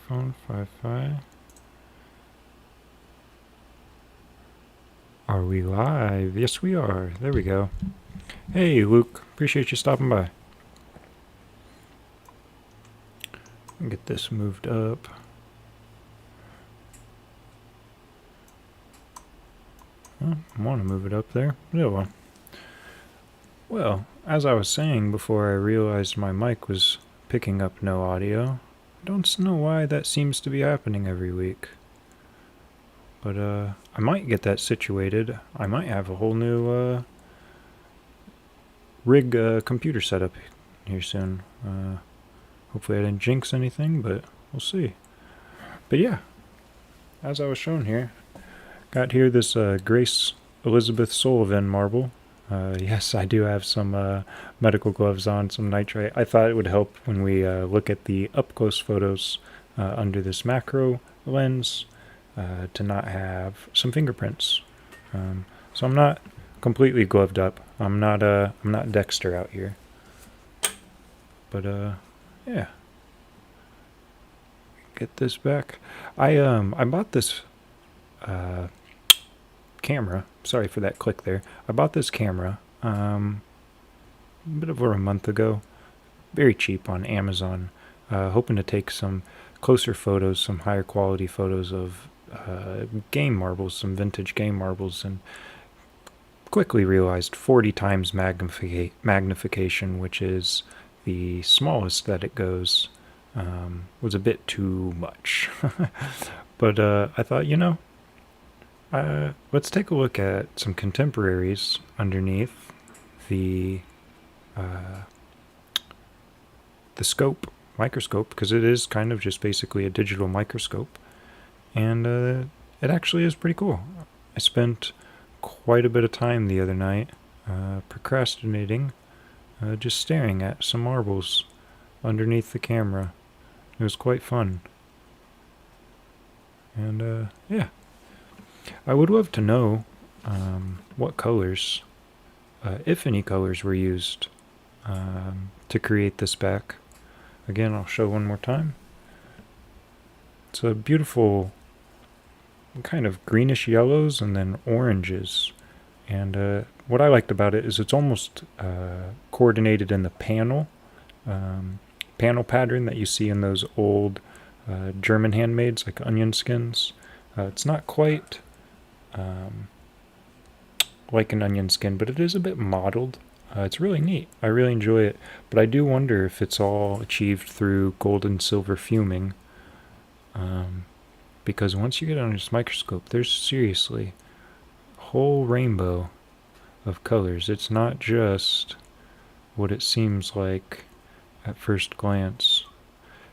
Microphone 5.5. Are we live? Yes, we are. There we go. Hey, Luke. Appreciate you stopping by. Get this moved up. I want to move it up there. Yeah, well, as I was saying before I realized my mic was picking up no audio, I don't know why that seems to be happening every week. But I might get that situated. I might have a whole new rig computer setup here soon. Hopefully I didn't jinx anything, but we'll see. But yeah, as I was shown here, got here this Grace Elizabeth Sullivan marble. Yes, I do have some medical gloves on, some nitrite. I thought it would help when we look at the up-close photos under this macro lens to not have some fingerprints. So I'm not completely gloved up. I'm not Dexter out here. But yeah. Get this back. I bought this camera. Sorry for that click there. I bought this camera a bit over a month ago. Very cheap on Amazon. Hoping to take some closer photos, some higher quality photos of game marbles, some vintage game marbles, and quickly realized 40 times magnification, which is the smallest that it goes, was a bit too much. But I thought, let's take a look at some contemporaries underneath the microscope, because it is kind of just basically a digital microscope, and it actually is pretty cool. I spent quite a bit of time the other night procrastinating, just staring at some marbles underneath the camera. It was quite fun. And yeah, I would love to know what colors, if any colors, were used to create this back. Again, I'll show one more time. It's a beautiful kind of greenish yellows and then oranges. And what I liked about it is it's almost coordinated in the panel pattern that you see in those old German handmaids, like onion skins. It's not quite like an onion skin, but it is a bit modeled. It's really neat. I really enjoy it, but I do wonder if it's all achieved through gold and silver fuming, because once you get under this microscope, there's seriously a whole rainbow of colors. It's not just what it seems like at first glance.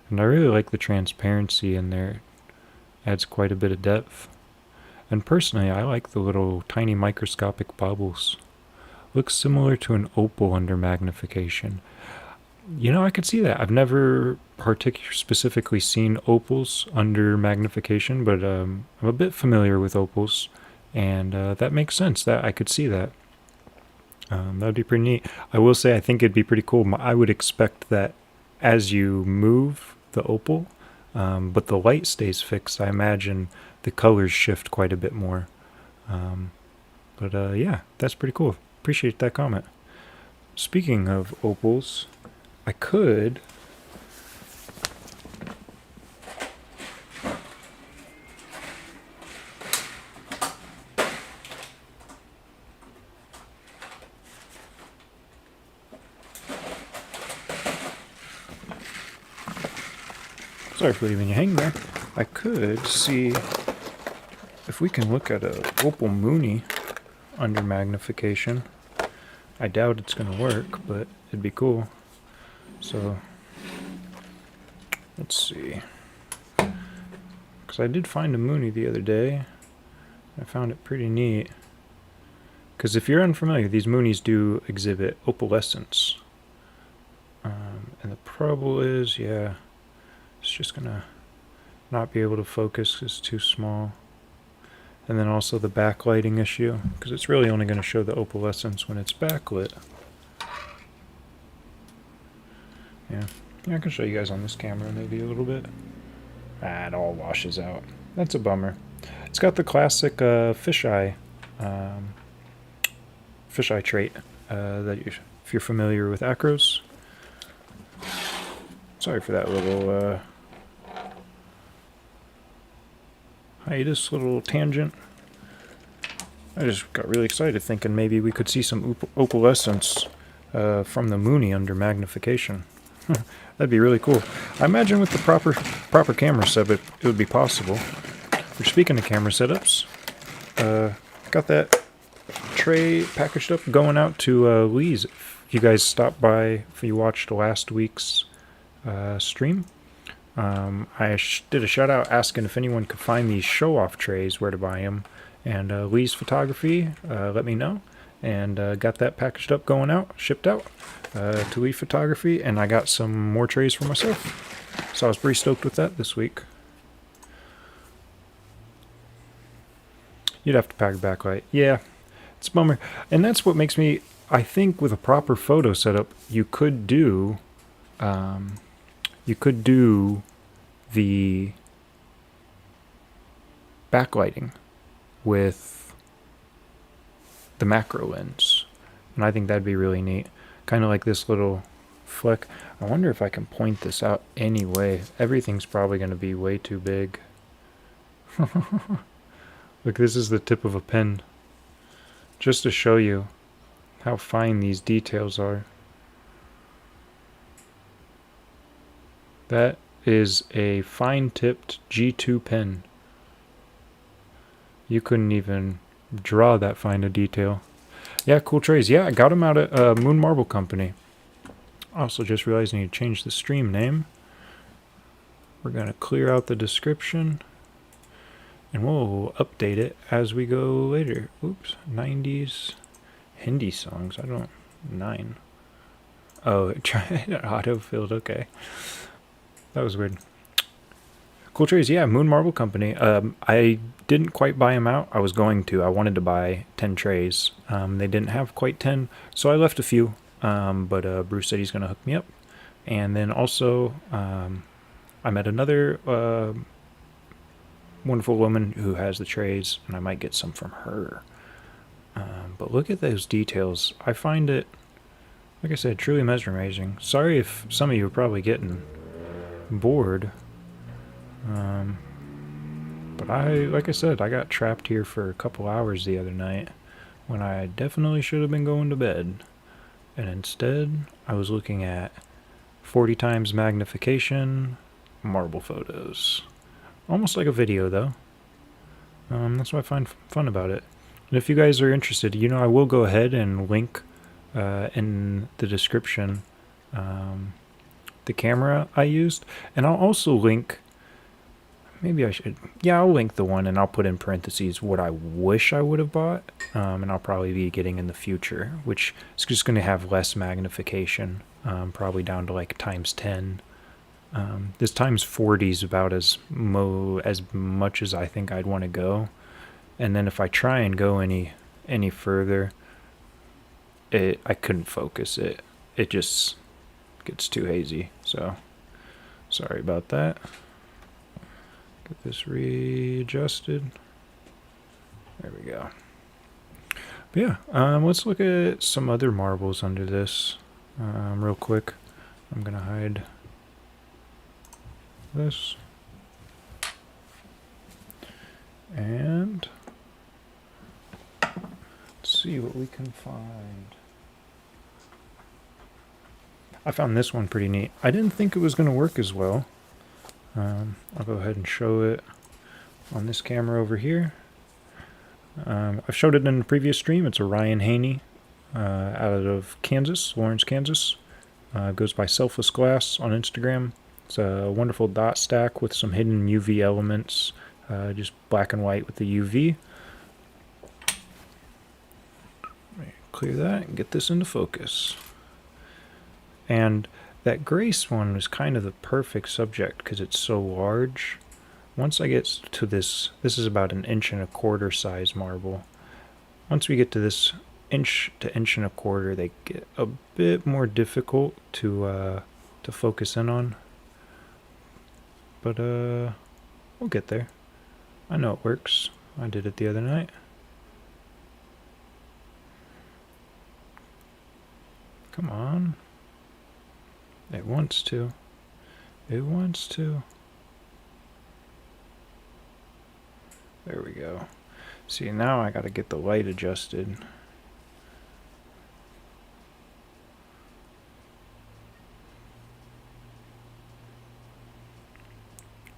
And I really like the transparency in there. It adds quite a bit of depth. And personally, I like the little tiny microscopic bubbles. Looks similar to an opal under magnification. I could see that. I've never specifically seen opals under magnification, but I'm a bit familiar with opals, and that makes sense. That I could see that. That would be pretty neat. I will say I think it'd be pretty cool. I would expect that as you move the opal, but the light stays fixed, I imagine the colors shift quite a bit more. But yeah, that's pretty cool. Appreciate that comment. Speaking of opals, I could sorry for leaving you hanging there. I could see if we can look at a opal Mooney under magnification. I doubt it's going to work, but it'd be cool. So, let's see. Because I did find a Mooney the other day. I found it pretty neat. Because if you're unfamiliar, these Moonies do exhibit opalescence. And the trouble is, yeah, it's just going to not be able to focus because it's too small. And then also the backlighting issue, because it's really only going to show the opalescence when it's backlit. Yeah, I can show you guys on this camera maybe a little bit. It all washes out. That's a bummer. It's got the classic fisheye trait if you're familiar with acros. Sorry for that little hiatus, little tangent. I just got really excited thinking maybe we could see some opalescence from the Mooney under magnification. That'd be really cool. I imagine with the proper camera setup, it would be possible. Which, speaking of camera setups, got that tray packaged up, going out to Lee's. If you guys stopped by, if you watched last week's stream, I did a shout out asking if anyone could find these show-off trays, where to buy them. And Lee's Photography let me know, and got that packaged up, going out, shipped out to Lee Photography, and I got some more trays for myself. So I was pretty stoked with that this week. You'd have to pack a backlight. Yeah, it's a bummer. And that's what makes me, I think with a proper photo setup, you could do the backlighting with the macro lens, and I think that'd be really neat. Kind of like this little fleck. I wonder if I can point this out anyway. Everything's probably going to be way too big. Look, this is the tip of a pen, just to show you how fine these details are. That is a fine-tipped G2 pen. You couldn't even draw that fine a detail. Yeah, cool trays. Yeah, I got them out at Moon Marble Company. Also just realized I need to change the stream name. We're going to clear out the description, and we'll update it as we go later. Oops, 90s Hindi songs. I don't... 9. Oh, try auto-filled. Okay. That was weird. Cool trays, yeah, Moon Marble Company. I didn't quite buy them out. I was going to. I wanted to buy 10 trays. They didn't have quite 10, so I left a few. But Bruce said he's going to hook me up. And then also, I met another wonderful woman who has the trays, and I might get some from her. But look at those details. I find it, like I said, truly mesmerizing. Sorry if some of you are probably getting bored. But like I said, I got trapped here for a couple hours the other night when I definitely should have been going to bed. And instead, I was looking at 40 times magnification marble photos. Almost like a video, though. That's what I find fun about it. And if you guys are interested, I will go ahead and link in the description the camera I used. And I'll also link... Maybe I should. Yeah, I'll link the one, and I'll put in parentheses what I wish I would have bought, and I'll probably be getting in the future, which is just going to have less magnification, probably down to like times 10. This times 40 is about as much as I think I'd want to go, and then if I try and go any further, I couldn't focus it. It just gets too hazy. So sorry about that. Get this readjusted. There we go. But yeah, let's look at some other marbles under this real quick. I'm going to hide this. And let's see what we can find. I found this one pretty neat. I didn't think it was going to work as well. I'll go ahead and show it on this camera over here. I've showed it in the previous stream. It's a Ryan Haney out of Kansas, Lawrence, Kansas. Goes by Selfless Glass on Instagram. It's a wonderful dot stack with some hidden UV elements, just black and white with the UV. Clear that and get this into focus. And that Grace one was kind of the perfect subject because it's so large. Once I get to this is about 1 1/4 size marble. Once we get to this 1 to 1 1/4, they get a bit more difficult to focus in on. But We'll get there. I know it works. I did it the other night. Come on. It wants to. It wants to. There we go. See, now I gotta get the light adjusted.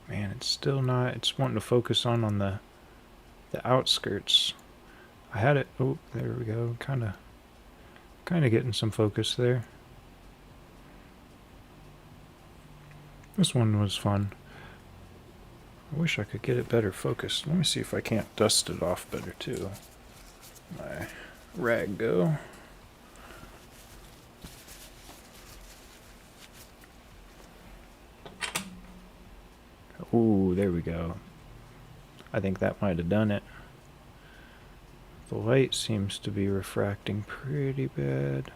Man, it's still not, it's wanting to focus on the outskirts. I had it, oh, there we go, kinda getting some focus there. This one was fun. I wish I could get it better focused. Let me see if I can't dust it off better too. My rag go. Ooh, there we go. I think that might have done it. The light seems to be refracting pretty bad.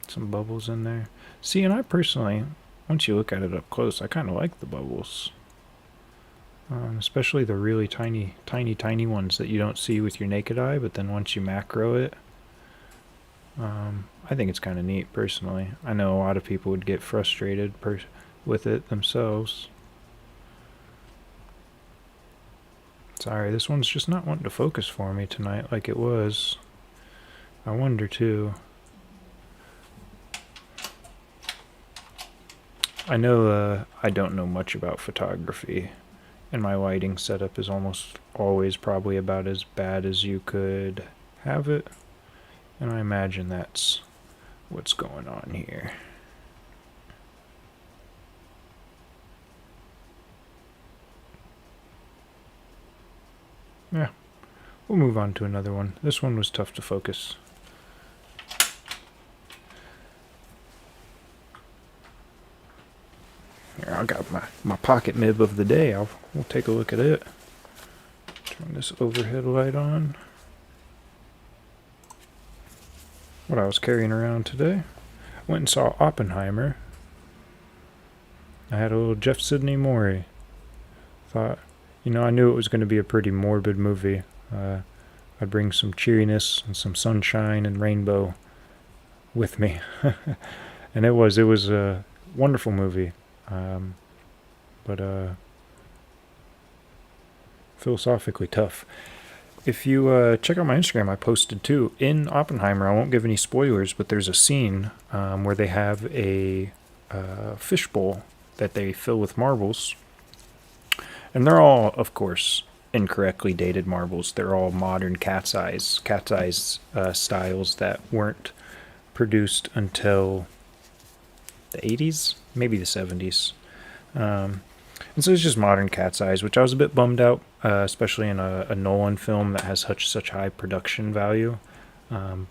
Some bubbles in there. See, and I personally, once you look at it up close, I kind of like the bubbles. Especially the really tiny ones that you don't see with your naked eye, but then once you macro it, I think it's kind of neat, personally. I know a lot of people would get frustrated with it themselves. Sorry, this one's just not wanting to focus for me tonight like it was. I wonder, too. I know I don't know much about photography, and my lighting setup is almost always probably about as bad as you could have it, and I imagine that's what's going on here. Yeah, we'll move on to another one. This one was tough to focus. Here, I got my pocket Mib of the day. We'll take a look at it. Turn this overhead light on. What I was carrying around today. Went and saw Oppenheimer. I had a little Jeff Sidney Morey. Thought, you know, I knew it was going to be a pretty morbid movie. I'd bring some cheeriness and some sunshine and rainbow with me. And it was a wonderful movie. But philosophically tough. If you check out my Instagram, I posted too. In Oppenheimer, I won't give any spoilers, but there's a scene where they have a fishbowl that they fill with marbles. And they're all, of course, incorrectly dated marbles. They're all modern cat's eyes styles that weren't produced until the 80s, maybe the 70s. And so it's just modern cat's eyes, which I was a bit bummed out, especially in a Nolan film that has such high production value.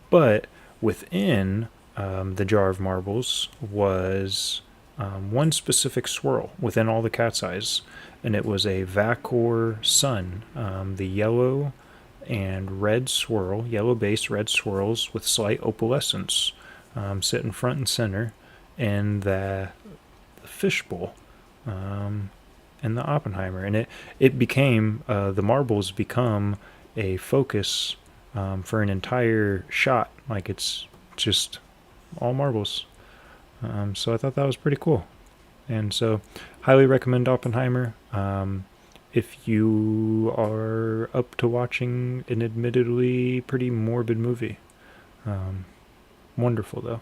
But within the jar of marbles was one specific swirl within all the cat's eyes, and it was a Vacor Sun, the yellow and red swirl, yellow base, red swirls with slight opalescence, sitting front and center in the fishbowl. And the Oppenheimer, and it became the marbles become a focus for an entire shot, like it's just all marbles. So I thought that was pretty cool, and so highly recommend Oppenheimer if you are up to watching an admittedly pretty morbid movie. Wonderful though.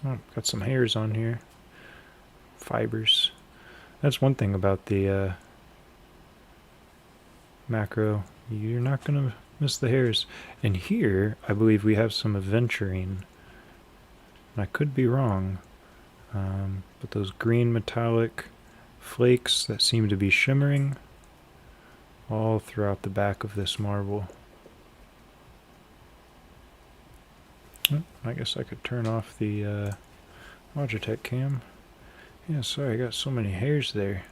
Oh, got some hairs on here. Fibers. That's one thing about the macro. You're not going to miss the hairs. And here, I believe we have some aventurine. I could be wrong. But those green metallic flakes that seem to be shimmering all throughout the back of this marble. Oh, I guess I could turn off the Logitech cam. Yeah, sorry, I got so many hairs there.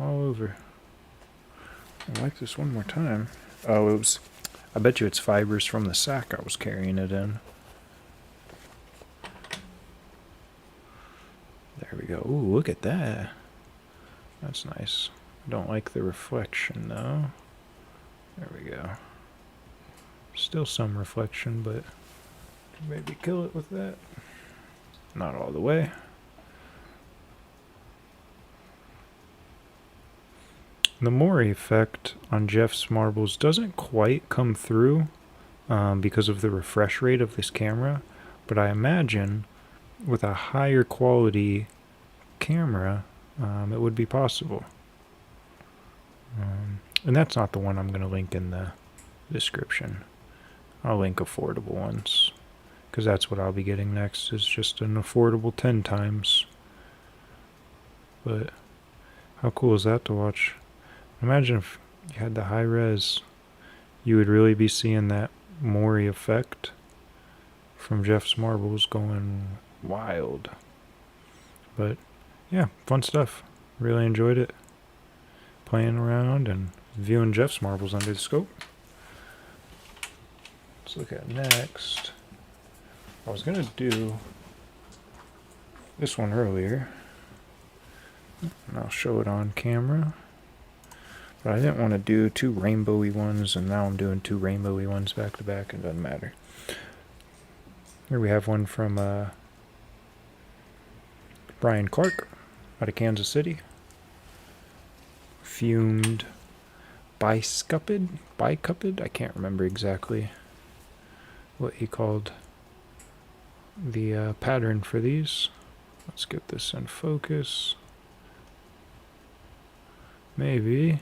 All over. I like this one more time. Oh, I bet you it's fibers from the sack I was carrying it in. There There we go. Ooh, look at that. That's nice. I don't like the reflection though. There we go. Still some reflection, but maybe kill it with that. Not all the way. The Mori effect on Jeff's marbles doesn't quite come through because of the refresh rate of this camera, but I imagine with a higher quality camera, it would be possible. And that's not the one I'm going to link in the description. I'll link affordable ones, because that's what I'll be getting next, is just an affordable 10 times. But how cool is that to watch? Imagine if you had the high res, you would really be seeing that Mori effect from Jeff's marbles going wild. But yeah, fun stuff. Really enjoyed it. Playing around and viewing Jeff's marbles under the scope. Let's look at next. I was going to do this one earlier, and I'll show it on camera. But I didn't want to do two rainbowy ones, and now I'm doing two rainbowy ones back to back, and it doesn't matter. Here we have one from Brian Clark out of Kansas City. Fumed bicupid? I can't remember exactly what he called the pattern for these. Let's get this in focus. Maybe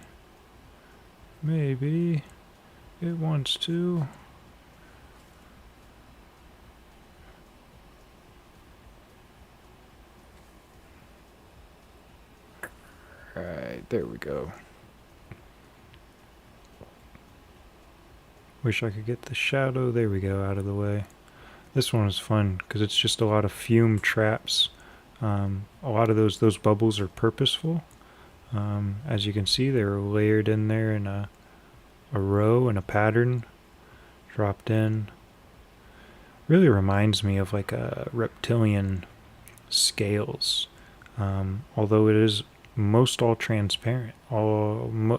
it wants to. Alright, there we go. Wish I could get the shadow, there we go, out of the way. This one is fun because it's just a lot of fume traps. A lot of those bubbles are purposeful. As you can see, they're layered in there in a row and a pattern dropped in. Really reminds me of like a reptilian scales, although it is most all transparent,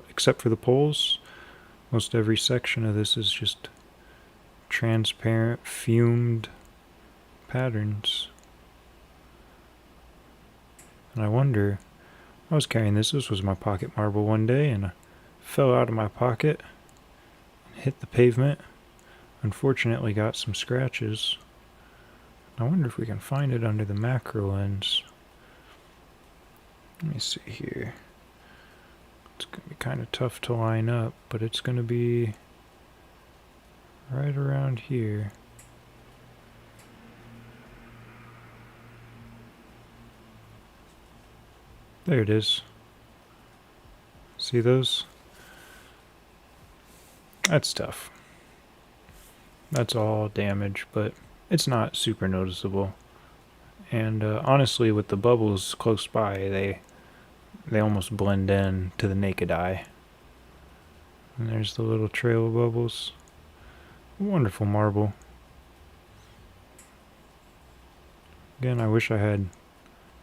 except for the poles. Most every section of this is just transparent fumed patterns. And I wonder, I was carrying this was my pocket marble one day, and I fell out of my pocket, hit the pavement, unfortunately got some scratches. I wonder if we can find it under the macro lens. Let me see here. It's going to be kind of tough to line up, but it's going to be right around here. There it is. See those? That's tough. That's all damage, but it's not super noticeable. And honestly, with the bubbles close by, they almost blend in to the naked eye. And there's the little trail of bubbles. Wonderful marble. Again, I wish I had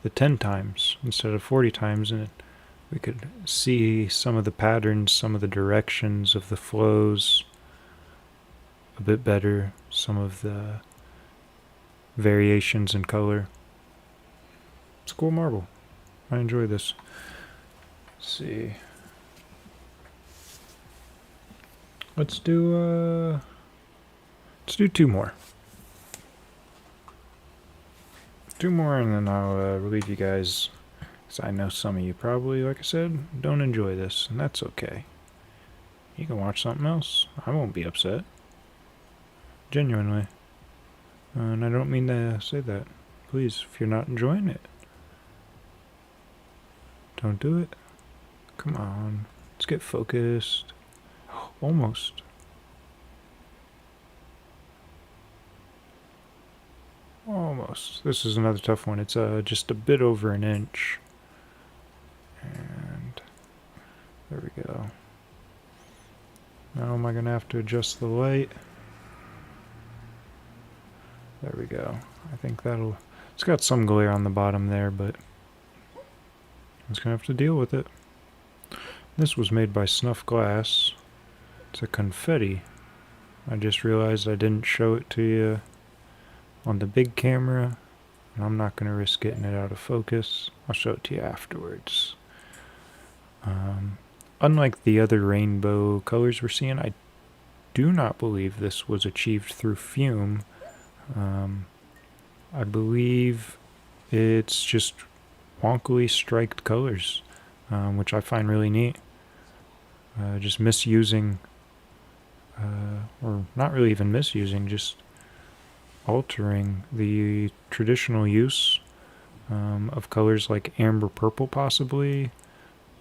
the 10 times instead of 40 times, and we could see some of the patterns, some of the directions of the flows a bit better, some of the variations in color. It's a cool marble. I enjoy this. Let's see. Let's do two more. Two more, and then I'll relieve you guys, because I know some of you probably, like I said, don't enjoy this, and that's okay. You can watch something else. I won't be upset. Genuinely. And I don't mean to say that. Please, if you're not enjoying it, don't do it. Come on. Let's get focused. Almost. Almost. This is another tough one. It's just a bit over an inch. And there we go. Now am I going to have to adjust the light? There we go. I think that'll... It's got some glare on the bottom there, but just gonna have to deal with it. This was made by Snuff Glass. It's a confetti. I just realized I didn't show it to you on the big camera, and I'm not going to risk getting it out of focus. I'll show it to you afterwards. Unlike the other rainbow colors we're seeing, I do not believe this was achieved through fume. I believe it's just wonkily striked colors, which I find really neat. Just misusing, or not really even misusing, just altering the traditional use of colors like amber purple, possibly.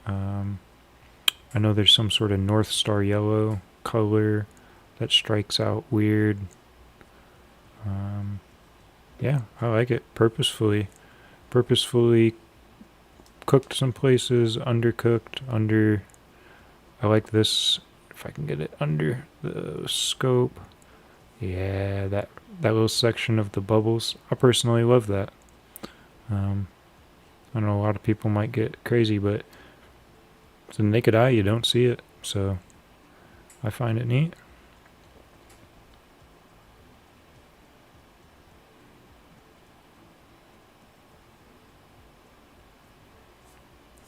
I know there's some sort of North Star yellow color that strikes out weird. Yeah, I like it. Purposefully cooked some places, undercooked, I like this, if I can get it under the scope. Yeah, that little section of the bubbles. I personally love that. I know a lot of people might get crazy, but to the naked eye, you don't see it. So I find it neat.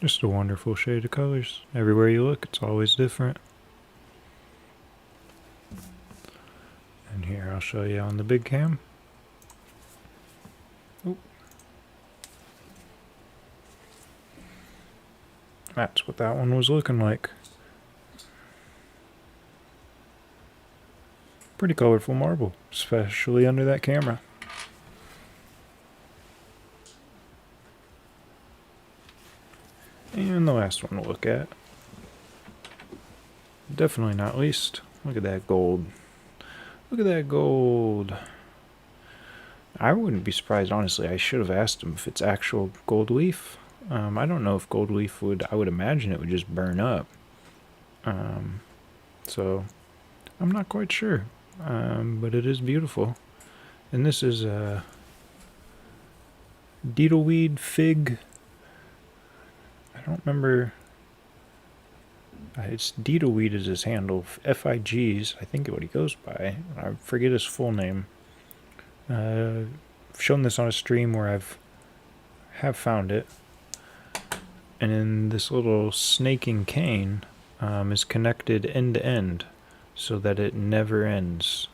Just a wonderful shade of colors. Everywhere you look, it's always different. And here, I'll show you on the big cam. Oop. That's what that one was looking like. Pretty colorful marble, especially under that camera. And the last one to look at. Definitely not least. Look at that gold. Look at that gold. I wouldn't be surprised, honestly. I should have asked him if it's actual gold leaf. I don't know if gold leaf would... I would imagine it would just burn up. So, I'm not quite sure. But it is beautiful. And this is a Deedleweed Fig. I don't remember. It's Deedleweed is his handle. FIGs, I think what he goes by. I forget his full name. I've shown this on a stream where have found it. And then this little snaking cane is connected end to end so that it never ends.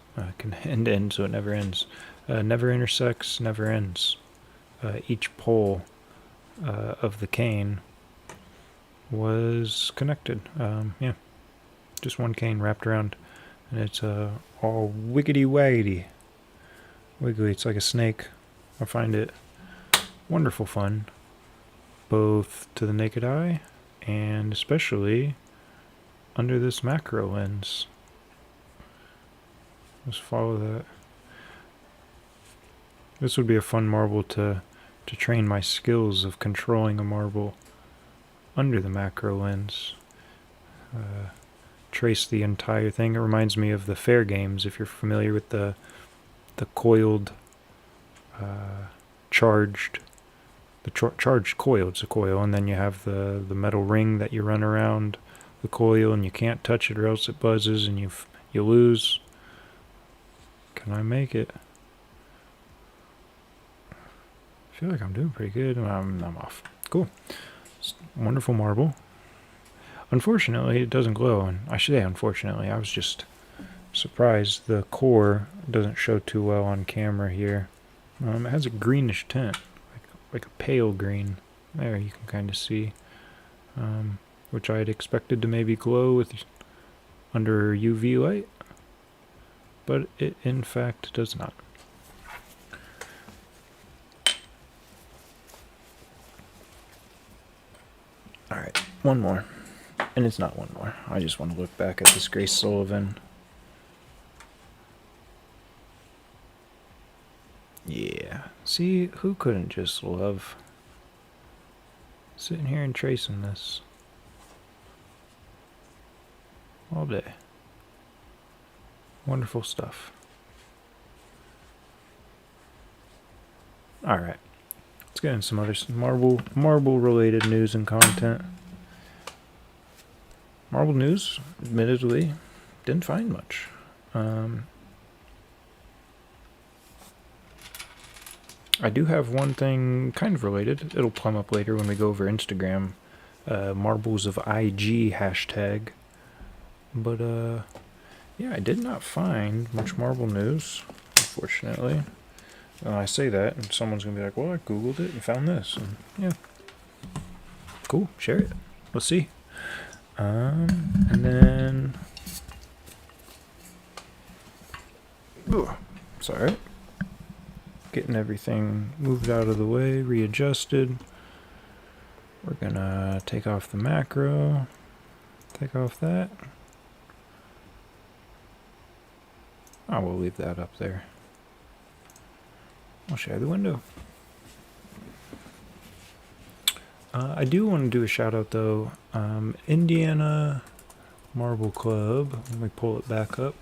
End to end so it never ends. Never intersects, never ends. Each pole of the cane was connected. Yeah, just one cane wrapped around, and it's all wiggity waggity, wiggly. It's like a snake. I find it wonderful fun, both to the naked eye and especially under this macro lens. Just follow that. This would be a fun marble to train my skills of controlling a marble under the macro lens. Trace the entire thing. It reminds me of the fair games, if you're familiar with the coiled, charged, charged coil. It's a coil, and then you have the metal ring that you run around the coil, and you can't touch it or else it buzzes and you lose. Can I make it? I feel like I'm doing pretty good. I'm off. Cool. Wonderful marble. Unfortunately, it doesn't glow, and I should say unfortunately. I was just surprised the core doesn't show too well on camera here. It has a greenish tint, like a pale green. There you can kind of see, which I had expected to maybe glow with under UV light, but it in fact does not. Alright, one more. And it's not one more. I just want to look back at this Grace Sullivan. Yeah. See, who couldn't just love sitting here and tracing this all day? Wonderful stuff. Alright. Let's get get into some other marble related news and content. Marble news, admittedly, didn't find much. I do have one thing kind of related. It'll plumb up later when we go over Instagram. Marbles of IG hashtag. But, yeah, I did not find much marble news, unfortunately. I say that, and someone's going to be like, well, I Googled it and found this. And, yeah. Cool, share it. Let's see. And then... Ooh, sorry. Getting everything moved out of the way, readjusted. We're gonna take off the macro. Take off that. Oh, we'll leave that up there. I'll share the window. I do want to do a shout out though. Indiana Marble Club. Let me pull it back up.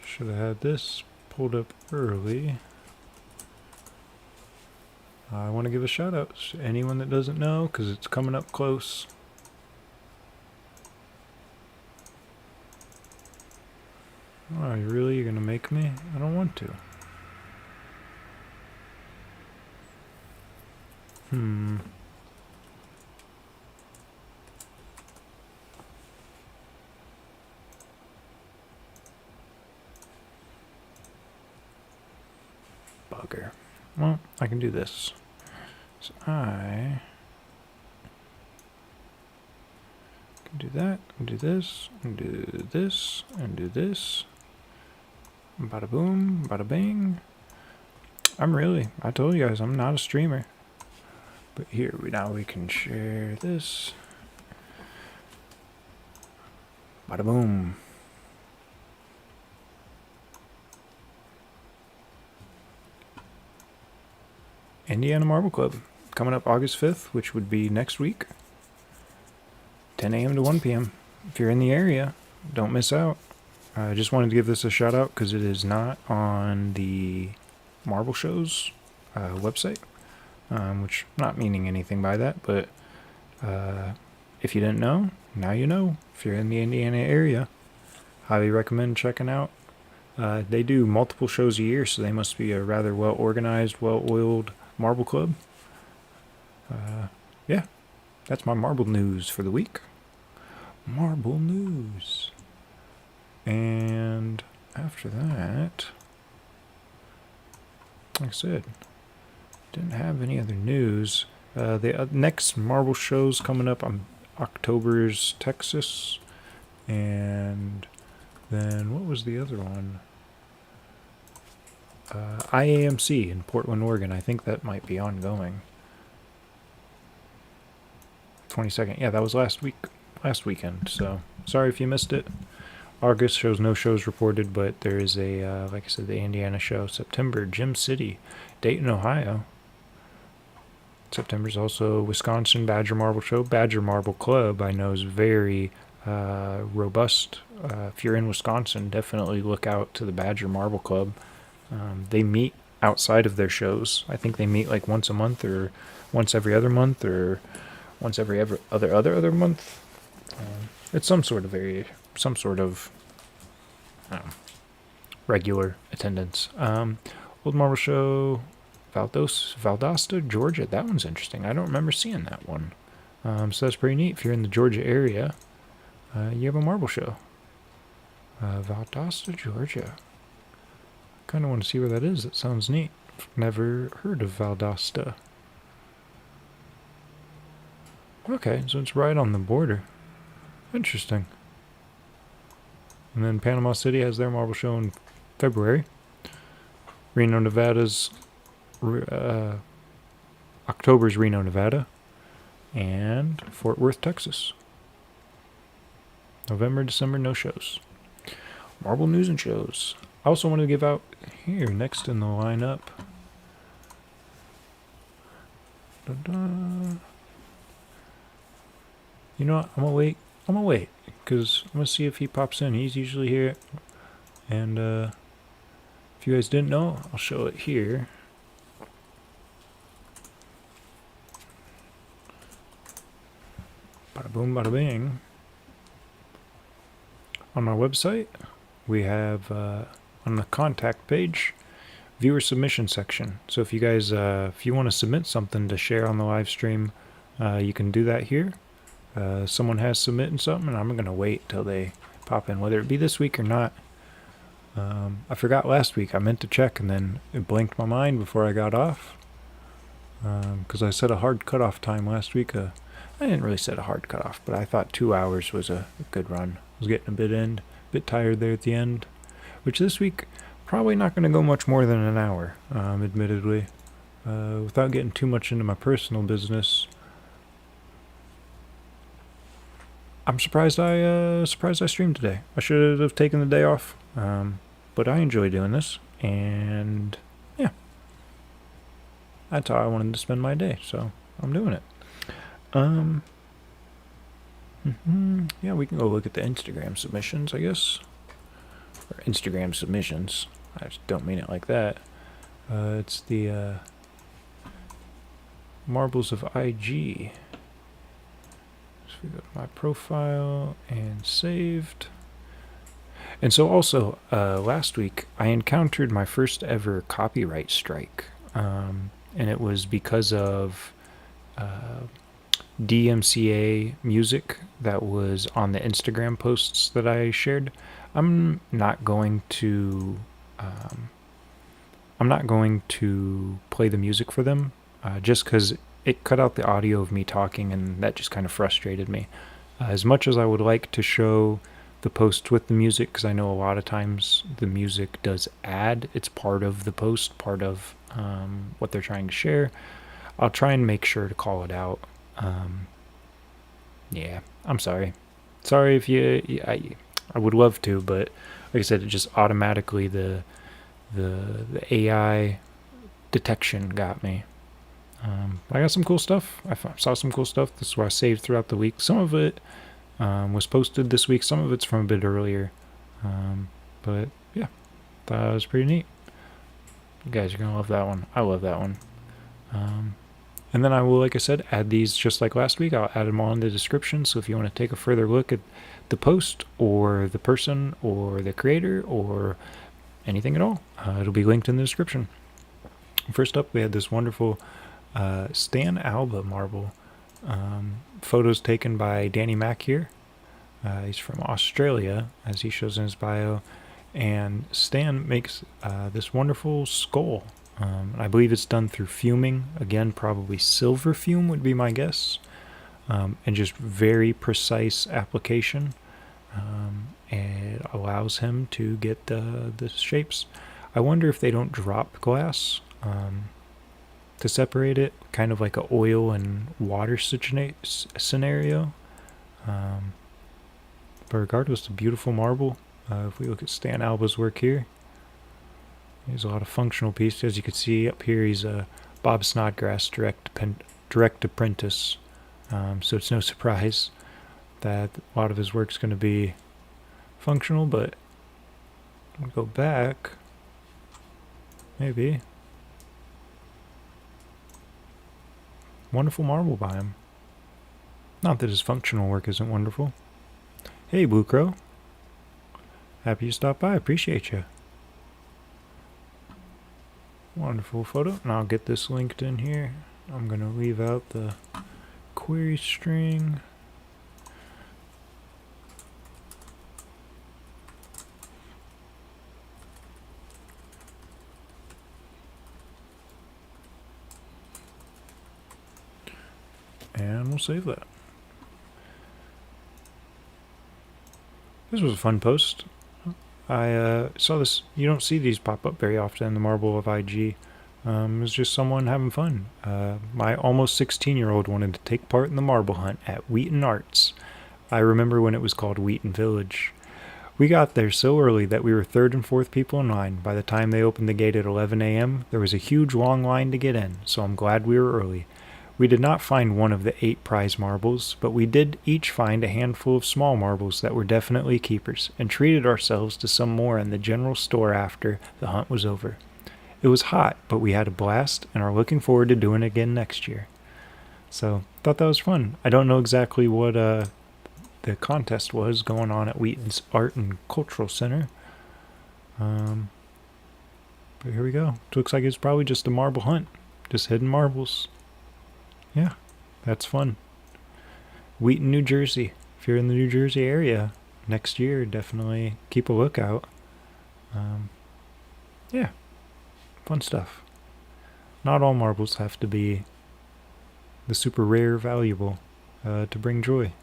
Should have had this pulled up early. I want to give a shout out to anyone that doesn't know because it's coming up close. Oh, you're gonna make me? I don't want to. Bugger. Well, I can do this. So I can do that, and do this, and do this, and do this. Bada boom, bada bang. I told you guys, I'm not a streamer. But here, now we can share this. Bada boom. Indiana Marble Club, coming up August 5th, which would be next week. 10 a.m. to 1 p.m. If you're in the area, don't miss out. I just wanted to give this a shout out because it is not on the Marble Show's website, which not meaning anything by that, but if you didn't know, now you know. If you're in the Indiana area, highly recommend checking out. They do multiple shows a year, so they must be a rather well-organized, well-oiled marble club. Yeah, that's my marble news for the week. Marble news. And after that, like I said, didn't have any other news. The next marble show's coming up on October's Texas. And then what was the other one? IAMC in Portland, Oregon. I think that might be ongoing. 22nd. Yeah, that was last weekend. So sorry if you missed it. August shows no shows reported, but there is a, like I said, the Indiana show. September, Gym City, Dayton, Ohio. September's also Wisconsin Badger Marble Show. Badger Marble Club, I know, is very robust. If you're in Wisconsin, definitely look out to the Badger Marble Club. They meet outside of their shows. I think they meet like once a month, or once every other month, or once every other month. It's some sort of regular attendance. Old Marble Show, Valdosta, Georgia. That one's interesting. I don't remember seeing that one. So that's pretty neat. If you're in the Georgia area, you have a marble show. Valdosta, Georgia. Kind of want to see where that is. That sounds neat. Never heard of Valdosta. Okay, so it's right on the border. Interesting. And then Panama City has their marble show in February. Reno, Nevada's October's Reno, Nevada. And Fort Worth, Texas. November, December, no shows. Marble news and shows. I also want to give out here next in the lineup. You know what? I'm gonna wait because I'm gonna see if he pops in. He's usually here. And if you guys didn't know, I'll show it here. boom, bada bing. On my website, we have on the contact page, viewer submission section. So if you guys, if you want to submit something to share on the live stream, you can do that here. Someone has submitted something, and I'm going to wait till they pop in, whether it be this week or not. I forgot last week. I meant to check, and then it blinked my mind before I got off. Because I set a hard cutoff time last week. I didn't really set a hard cutoff, but I thought 2 hours was a good run. I was getting a bit tired there at the end. Which this week, probably not going to go much more than an hour, admittedly. Without getting too much into my personal business, I'm surprised I streamed today. I should have taken the day off, but I enjoy doing this, and yeah, that's how I wanted to spend my day, so I'm doing it. Yeah, we can go look at the Instagram submissions, I guess. Or Instagram submissions. I just don't mean it like that. It's the Marbles of IG. So we go to my profile and saved. And so also, last week, I encountered my first ever copyright strike. And it was because of DMCA music that was on the Instagram posts that I shared. I'm not going to play the music for them, just because it cut out the audio of me talking, and that just kind of frustrated me. As much as I would like to show the post with the music, because I know a lot of times the music does add, it's part of the post, part of what they're trying to share. I'll try and make sure to call it out. Yeah, I'm sorry. Sorry if I would love to, but like I said, it just automatically the AI detection got me. I got some cool stuff. I saw some cool stuff. This is what I saved throughout the week. Some of it was posted this week. Some of it's from a bit earlier. But yeah, thought it was pretty neat. You guys are going to love that one. I love that one. And then I will, like I said, add these just like last week. I'll add them all in the description. So if you want to take a further look at the post or the person or the creator or anything at all, it'll be linked in the description. First up, we had this wonderful Stan Alba marble. Photos taken by Danny Mack here. He's from Australia, as he shows in his bio. And Stan makes this wonderful skull. I believe it's done through fuming. Again, probably silver fume would be my guess. And just very precise application. And it allows him to get the shapes. I wonder if they don't drop glass to separate it, kind of like a oil and water scenario. But regardless, a beautiful marble. If we look at Stan Alba's work here, there's a lot of functional pieces. As you can see up here, he's a Bob Snodgrass direct apprentice. So it's no surprise that a lot of his work's going to be functional, but I'll go back. Maybe. Wonderful marble by him. Not that his functional work isn't wonderful. Hey, Blue Crow. Happy you stopped by. Appreciate you. Wonderful photo. And I'll get this linked in here. I'm going to leave out the query string. And we'll save that. This was a fun post. I saw this. You don't see these pop up very often in the Marble of IG. It was just someone having fun. My almost 16-year-old wanted to take part in the marble hunt at Wheaton Arts. I remember when it was called Wheaton Village. We got there so early that we were third and fourth people in line. By the time they opened the gate at 11 a.m., there was a huge long line to get in, so I'm glad we were early. We did not find one of the 8 prize marbles, but we did each find a handful of small marbles that were definitely keepers, and treated ourselves to some more in the general store after the hunt was over. It was hot, but we had a blast and are looking forward to doing it again next year. So thought that was fun. I don't know exactly what the contest was going on at Wheaton's Art and Cultural Center. But here we go. It looks like it's probably just a marble hunt. Just hidden marbles. Yeah, that's fun. Wheaton, New Jersey. If you're in the New Jersey area next year, definitely keep a lookout. Yeah, fun stuff. Not all marbles have to be the super rare valuable to bring joy.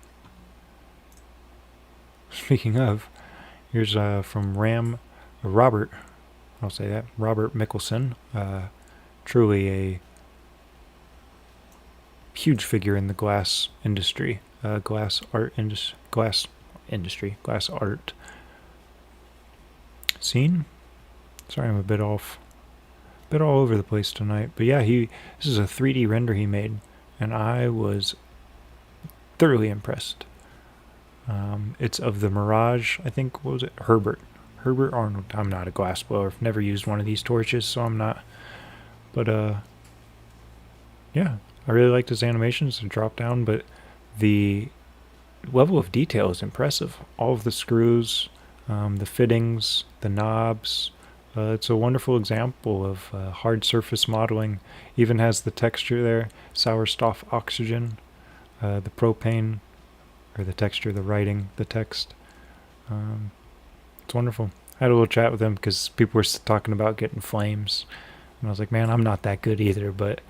Speaking of, here's from Robert. I'll say that. Robert Mickelson. Truly a huge figure in the glass industry. Glass art scene. Sorry, I'm a bit all over the place tonight. But yeah, this is a 3D render he made, and I was thoroughly impressed. It's of the Mirage, I think. What was it? Herbert Arnold. I'm not a glass blower. I've never used one of these torches, so I'm not. But yeah, I really liked his animations and drop down, but the level of detail is impressive. All of the screws, the fittings, the knobs. It's a wonderful example of hard surface modeling. Even has the texture there, Sauerstoff oxygen, the propane, or the texture, the writing, the text. It's wonderful. I had a little chat with him because people were talking about getting flames. And I was like, man, I'm not that good either, but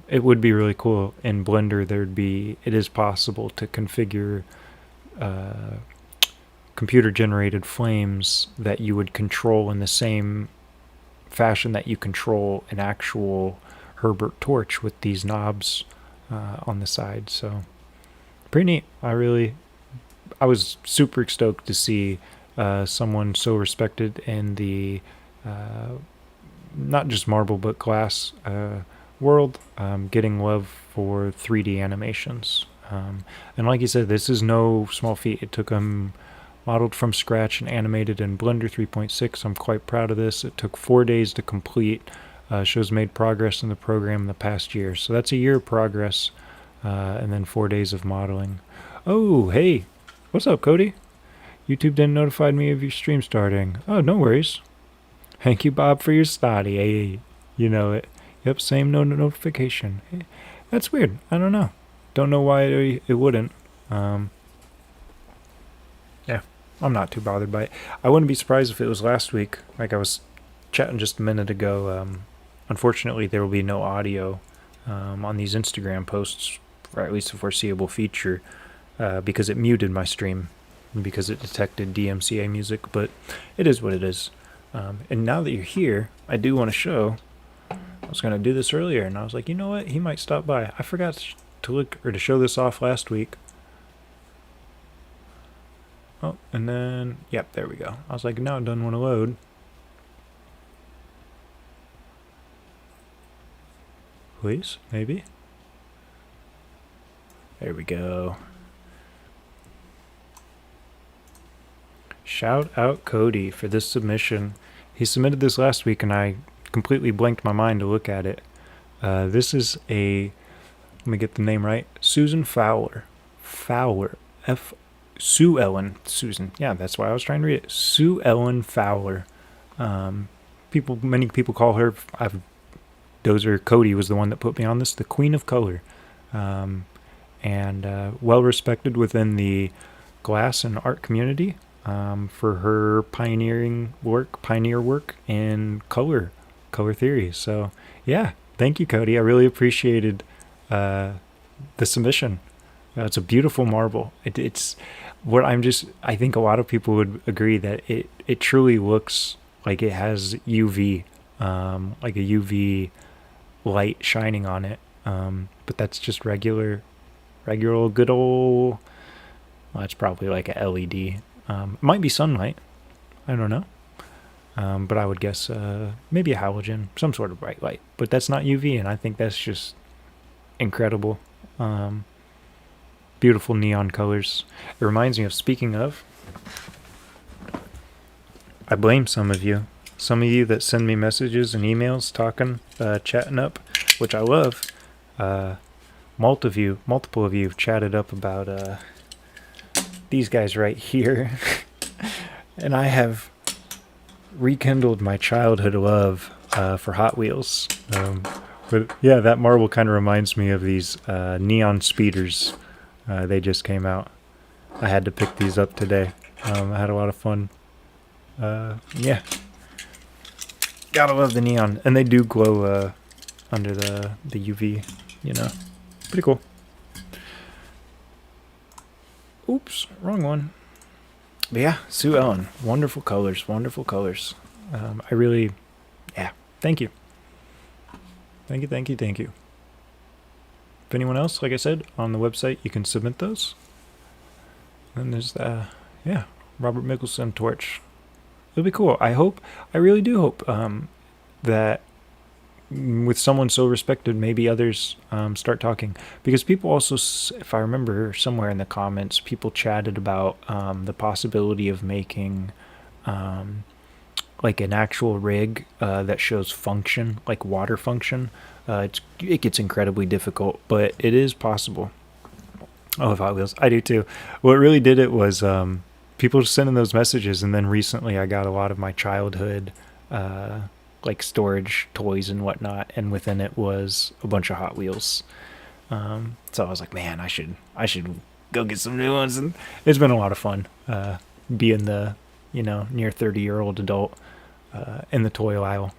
it would be really cool. In Blender, it is possible to configure computer-generated flames that you would control in the same fashion that you control an actual Herbert torch with these knobs on the side. So pretty neat. I was super stoked to see someone so respected in the not just marble but glass world getting love for 3D animations. And like you said, this is no small feat. It took them modeled from scratch and animated in Blender 3.6. I'm quite proud of this. It took 4 days to complete. Shows made progress in the program in the past year. So that's a year of progress and then 4 days of modeling. Oh, hey. What's up, Cody? YouTube didn't notify me of your stream starting. Oh, no worries. Thank you, Bob, for your study. Hey, you know it. Yep, same notification. Hey, that's weird. I don't know. Don't know why it wouldn't. Yeah, I'm not too bothered by it. I wouldn't be surprised if it was last week. Like I was chatting just a minute ago. Unfortunately, there will be no audio on these Instagram posts for at least a foreseeable future because it muted my stream because it detected DMCA music, but it is what it is. And now that you're here, I do want to show. I was going to do this earlier, and I was like, you know what? He might stop by. I forgot to show this off last week. Oh, and then, yep, there we go. I was like, no, it doesn't want to load. Please, maybe. There we go. Shout out Cody for this submission. He submitted this last week, and I completely blanked my mind to look at it. This is let me get the name right. Susan Fowler. Sue Ellen. Susan. Yeah, that's why I was trying to read it. Sue Ellen Fowler. Many people call her, Cody was the one that put me on this, the Queen of Color. And well respected within the glass and art community for her pioneer work in color theory. So yeah, thank you, Cody. I really appreciated the submission. It's a beautiful marble. It's what I think a lot of people would agree that it truly looks like it has UV, like a UV light shining on it. But that's just regular good old. Well, it's probably like a LED. Might be sunlight. I don't know. But I would guess maybe a halogen, some sort of bright light. But that's not UV, and I think that's just incredible. Beautiful neon colors. It reminds me of, speaking of, I blame some of you. Some of you that send me messages and emails talking, chatting up, which I love. multiple of you have chatted up about these guys right here. And I have rekindled my childhood love for Hot Wheels. But yeah, that marble kind of reminds me of these neon speeders. They just came out. I had to pick these up today. I had a lot of fun. Yeah. Gotta love the neon. And they do glow under the UV, you know. Pretty cool. Oops, wrong one. But yeah, Sue Ellen. Wonderful colors, wonderful colors. I really, yeah, thank you. Thank you, thank you, thank you. If anyone else, like I said, on the website, you can submit those. And there's yeah, Robert Mickelson torch. It'll be cool. I really do hope that with someone so respected, maybe others start talking. Because people also, if I remember somewhere in the comments, people chatted about the possibility of making like an actual rig that shows function, like water function. It gets incredibly difficult, but it is possible. Oh, Hot Wheels. I do too. What really did it was people sending those messages, and then recently I got a lot of my childhood like storage toys and whatnot, and within it was a bunch of Hot Wheels. So I was like, man, I should go get some new ones, and it's been a lot of fun being the near 30-year-old adult in the toy aisle.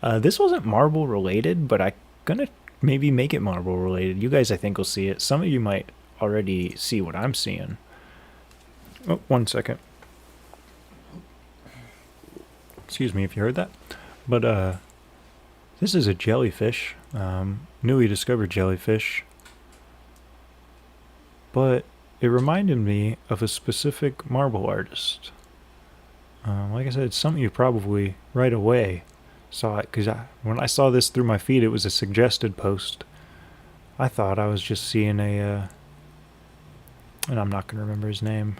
This wasn't marble related, but I'm gonna maybe make it marble related. You guys, I think, will see it. Some of you might already see what I'm seeing. Oh, 1 second. Excuse me if you heard that. But this is a jellyfish, newly discovered jellyfish. But it reminded me of a specific marble artist. Like I said, some of you probably right away saw it, because when I saw this through my feed, it was a suggested post. I thought I was just seeing and I'm not going to remember his name.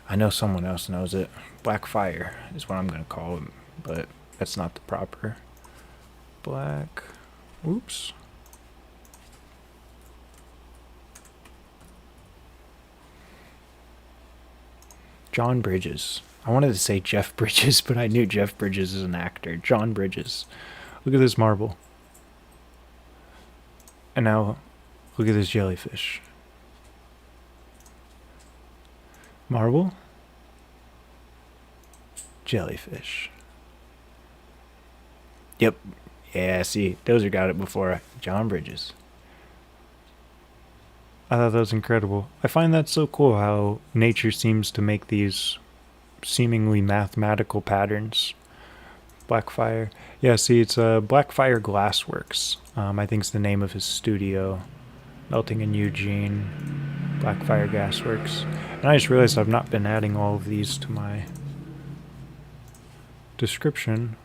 I know someone else knows it. Black Fire is what I'm going to call him, but that's not the proper. Black. Oops. John Bridges. I wanted to say Jeff Bridges, but I knew Jeff Bridges is an actor. John Bridges. Look at this marble. And now, look at this jellyfish. Marble. Jellyfish. Yep. Yeah, see, Dozer got it before. John Bridges. I thought that was incredible. I find that so cool how nature seems to make these seemingly mathematical patterns. Black Fire. Yeah, see, it's Black Fire Glassworks. I think it's the name of his studio. Melting in Eugene. Black Fire Gasworks. And I just realized I've not been adding all of these to my description.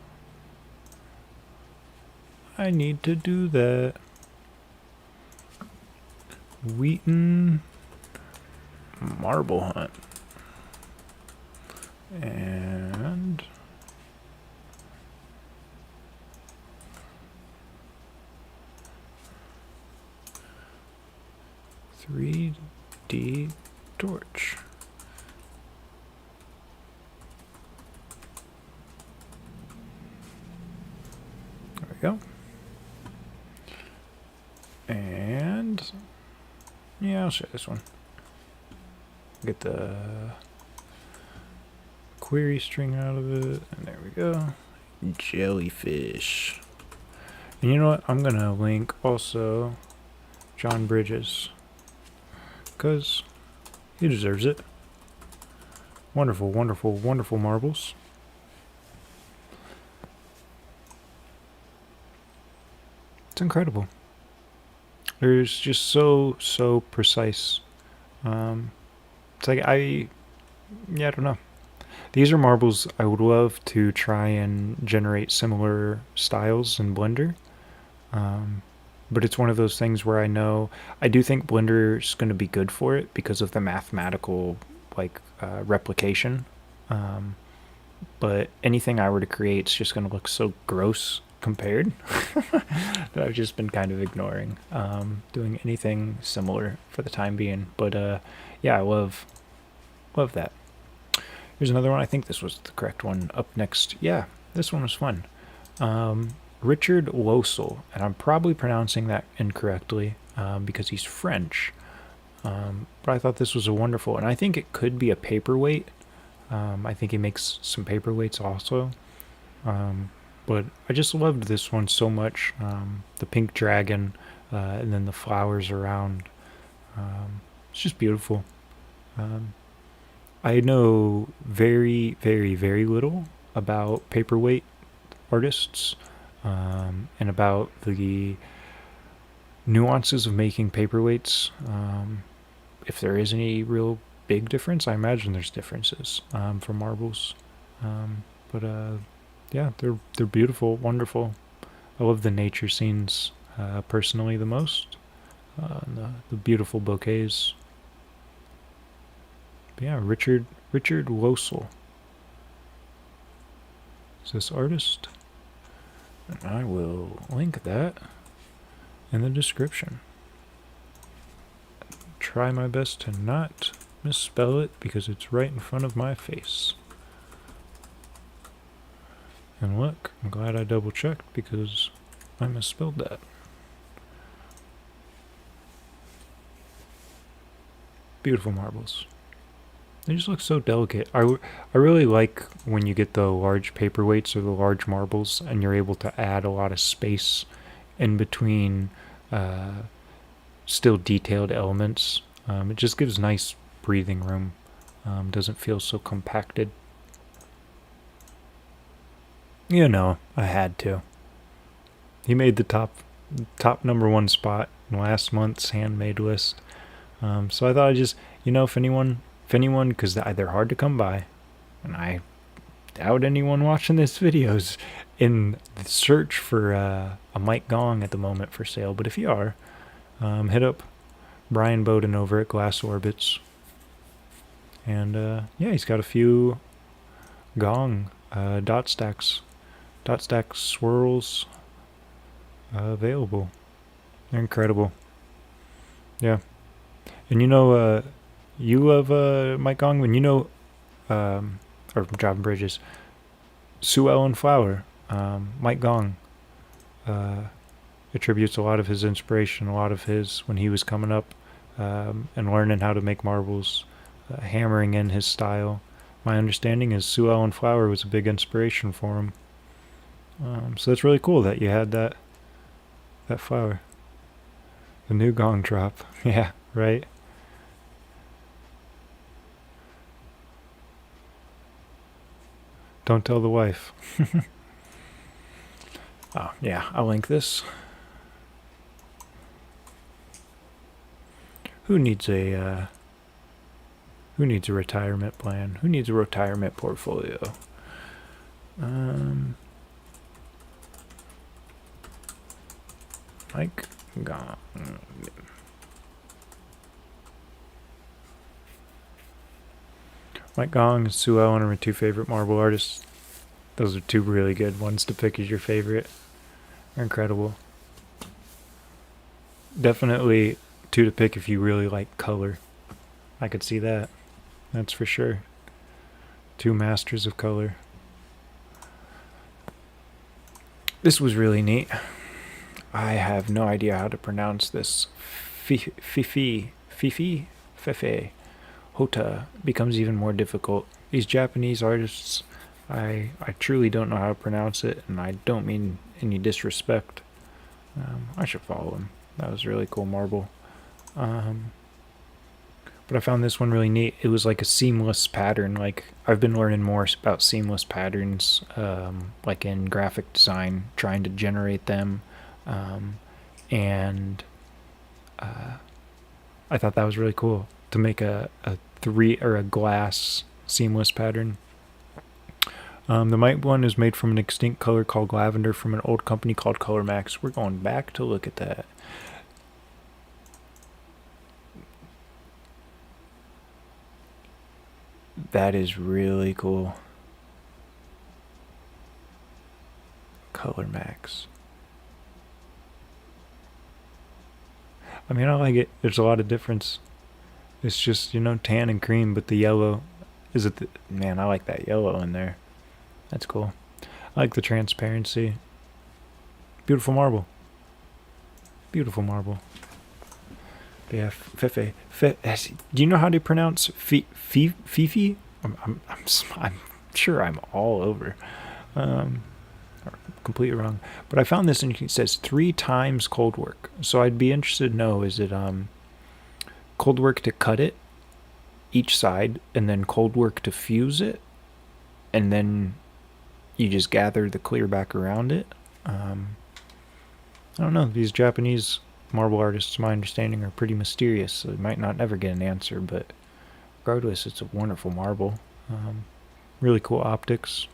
I need to do that. Wheaton Marble Hunt. And .3D torch. There we go. And yeah, I'll show this one. Get the query string out of it, and there we go. Jellyfish. And you know what? I'm gonna link also John Bridges, because he deserves it. Wonderful, wonderful, wonderful marbles. It's incredible. There's just so precise. It's like I don't know. These are marbles I would love to try and generate similar styles in Blender. But it's one of those things where I do think Blender's going to be good for it because of the mathematical replication. But anything I were to create is just going to look so gross compared that I've just been kind of ignoring, doing anything similar for the time being. But yeah, I love that. Here's another one. I think this was the correct one. Up next, yeah, this one was fun. Richard Losel, and I'm probably pronouncing that incorrectly because he's French. But I thought this was a wonderful, and I think it could be a paperweight. I think he makes some paperweights also. But I just loved this one so much. The pink dragon, and then the flowers around. It's just beautiful. I know very, very, very little about paperweight artists, and about the nuances of making paperweights. If there is any real big difference, I imagine there's differences for marbles. But yeah, they're beautiful, wonderful. I love the nature scenes personally the most. The beautiful bouquets. But yeah, Richard Losel is this artist, and I will link that in the description. Try my best to not misspell it because it's right in front of my face. And look, I'm glad I double checked because I misspelled that. Beautiful marbles. They just look so delicate. I really like when you get the large paperweights or the large marbles and you're able to add a lot of space in between still detailed elements. It just gives nice breathing room. Doesn't feel so compacted. You know, I had to. He made the top #1 spot in last month's handmade list. So I thought I'd just, if anyone, because they're hard to come by, and I doubt anyone watching this video's in the search for a Mike Gong at the moment for sale. But if you are, hit up Brian Bowden over at Glass Orbits. And yeah, he's got a few Gong dot stack swirls available. They're incredible. Yeah. And you love Mike Gongman. Or John Bridges. Sue Ellen Flower. Mike Gong attributes a lot of his inspiration, a lot of his when he was coming up and learning how to make marbles, hammering in his style. My understanding is Sue Ellen Flower was a big inspiration for him. So it's really cool that you had that flower. The new gong drop. Yeah, right? Don't tell the wife. Oh, yeah, I'll link this. Who needs a retirement plan? Who needs a retirement portfolio? Mike Gong. Mike Gong and Sue Ellen are my two favorite marble artists. Those are two really good ones to pick as your favorite. They're incredible. Definitely two to pick if you really like color. I could see that. That's for sure. Two masters of color. This was really neat. I have no idea how to pronounce this. Fefe Hota becomes even more difficult. These Japanese artists, I truly don't know how to pronounce it, and I don't mean any disrespect. I should follow him. That was a really cool marble. But I found this one really neat. It was like a seamless pattern. Like, I've been learning more about seamless patterns, like in graphic design, trying to generate them. And I thought that was really cool to make a glass seamless pattern. The Mite one is made from an extinct color called lavender from an old company called Color Max. We're going back to look at that. That is really cool. Color Max. I mean, I like it. There's a lot of difference. It's just, you know, tan and cream, but the yellow, is it the, man, I like that yellow in there. That's cool. I like the transparency. Beautiful marble. Beautiful marble. But yeah, Fefe. Do you know how to pronounce Fifi? I'm sure I'm all over. Completely wrong. But I found this and it says 3 times cold work. So I'd be interested to know, is it cold work to cut it each side and then cold work to fuse it and then you just gather the clear back around it? I don't know. These Japanese marble artists, my understanding, are pretty mysterious, so they might not ever get an answer, but regardless, it's a wonderful marble. Really cool optics.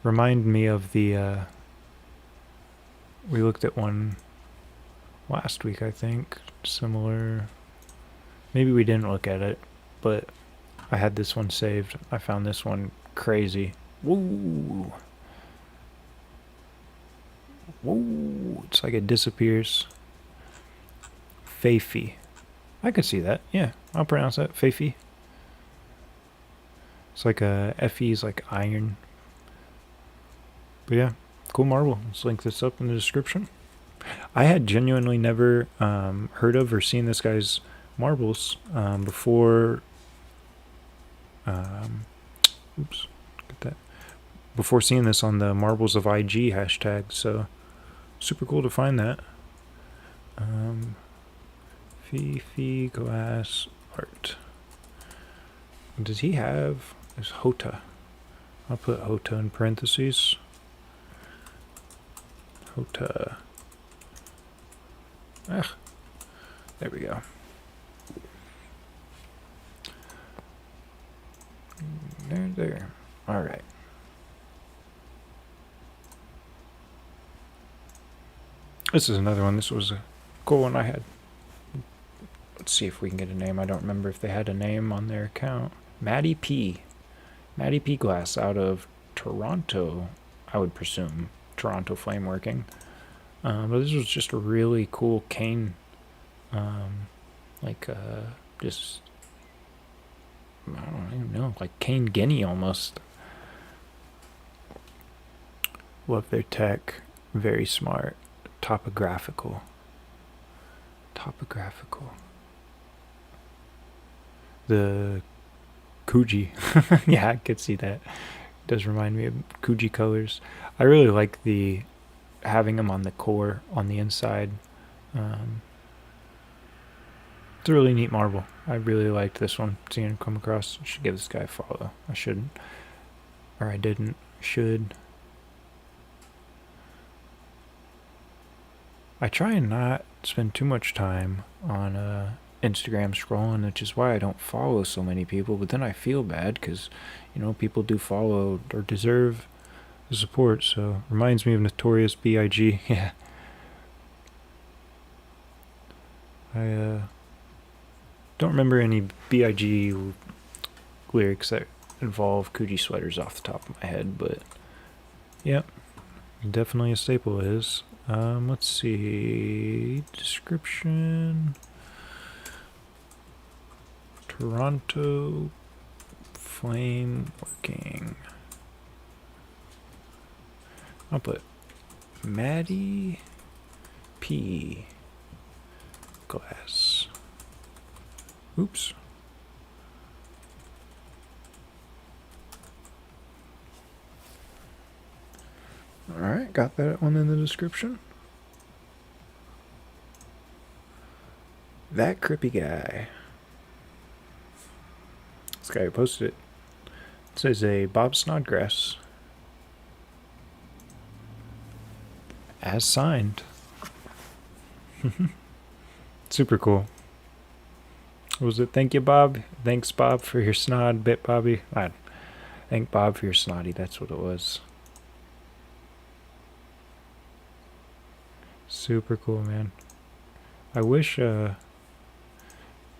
Remind me of the we looked at one last week, I think, similar. Maybe we didn't look at it, but I had this one saved. I found this one crazy. Woo! Woo! It's like it disappears. Feifi. I could see that. Yeah, I'll pronounce that. Feifi. It's like a Fe is like iron. But yeah, cool marble. Let's link this up in the description. I had genuinely never heard of or seen this guy's marbles before. Oops, get that. Before seeing this on the Marbles of IG hashtag, so super cool to find that. Fifi glass art. Does he have? There's Hota. I'll put Hota in parentheses. Hota. Ah, there we go. There. All right. This is another one. This was a cool one I had. Let's see if we can get a name. I don't remember if they had a name on their account. Maddie P. Maddie P Glass out of Toronto, I would presume. Toronto Flameworking. But this was just a really cool cane. Just, I don't even know, like cane guinea almost. Love their tech. Very smart. Topographical. The Kuji. Yeah, I could see that. It does remind me of Kuji colors. I really like the having them on the core on the inside. It's a really neat marble. I really liked this one. Seeing it come across. I should give this guy a follow. I shouldn't. Or I didn't. Should. I try and not spend too much time on Instagram scrolling, which is why I don't follow so many people. But then I feel bad because, you know, people do follow or deserve the support. So reminds me of Notorious B.I.G. Yeah. I don't remember any B.I.G. lyrics that involve Kuji sweaters off the top of my head, but yep, definitely a staple is. Let's see. Description. Toronto Flame Working. I'll put Maddie P Glass. Oops. Alright, got that one in the description. That Crippy guy. This guy who posted it. It says a Bob Snodgrass. As signed. Super cool. What was it? Thank you, Bob. Thanks, Bob, for your snod bit, Bobby. Thank Bob for your snotty. That's what it was. Super cool, man. I wish in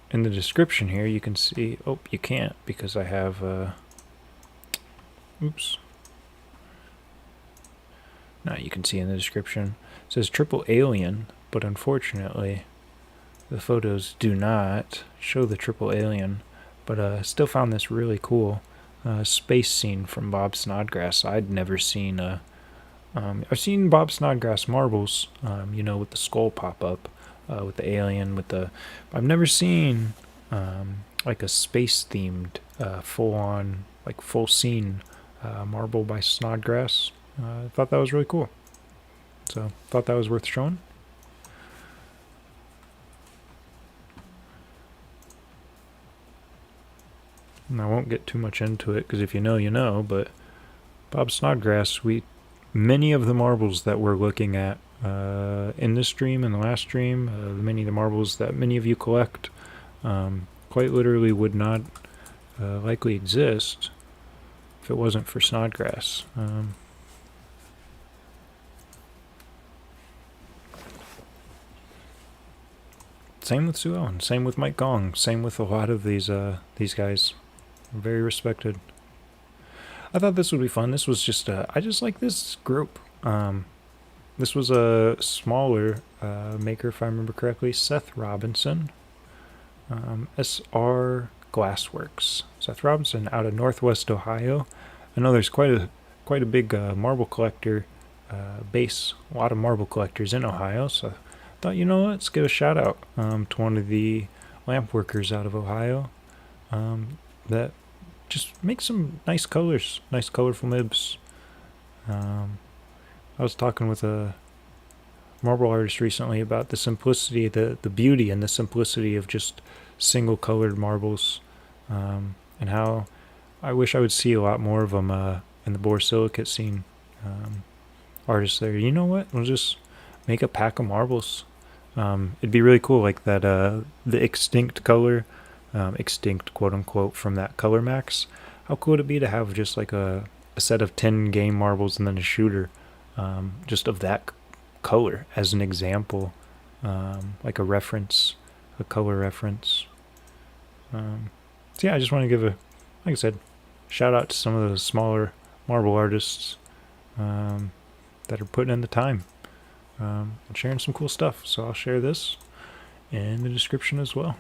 the description here you can see. Oh, you can't because I have oops. You can see in the description. It says triple alien, but unfortunately, the photos do not show the triple alien. But still found this really cool space scene from Bob Snodgrass. I'd never seen I've seen Bob Snodgrass marbles, with the skull pop up, with the alien, I've never seen like a space themed, full on, like full scene marble by Snodgrass. I thought that was really cool. So thought that was worth showing. And I won't get too much into it because if you know, you know. But Bob Snodgrass, many of the marbles that we're looking at in this stream and the last stream, many of the marbles that many of you collect, quite literally would not likely exist if it wasn't for Snodgrass. Same with Sue Ellen, same with Mike Gong, same with a lot of these guys. Very respected. I thought this would be fun. This was just I just like this group. This was a smaller maker, if I remember correctly, Seth Robinson, SR Glassworks. Seth Robinson out of Northwest Ohio. I know there's quite a big marble collector base. A lot of marble collectors in Ohio, so I thought, let's give a shout out to one of the lamp workers out of Ohio that just makes some nice colors, nice colorful Mibs. I was talking with a marble artist recently about the simplicity, the beauty and the simplicity of just single colored marbles, and how I wish I would see a lot more of them in the borosilicate scene. Artists there, you know what? We'll just make a pack of marbles. It'd be really cool, like that the extinct color, extinct quote unquote, from that Color Max. How cool would it be to have just like a set of 10 game marbles and then a shooter, just of that color as an example, like a reference, a color reference. So yeah, I just want to give like I said, shout out to some of the smaller marble artists that are putting in the time and sharing some cool stuff. So I'll share this in the description as well.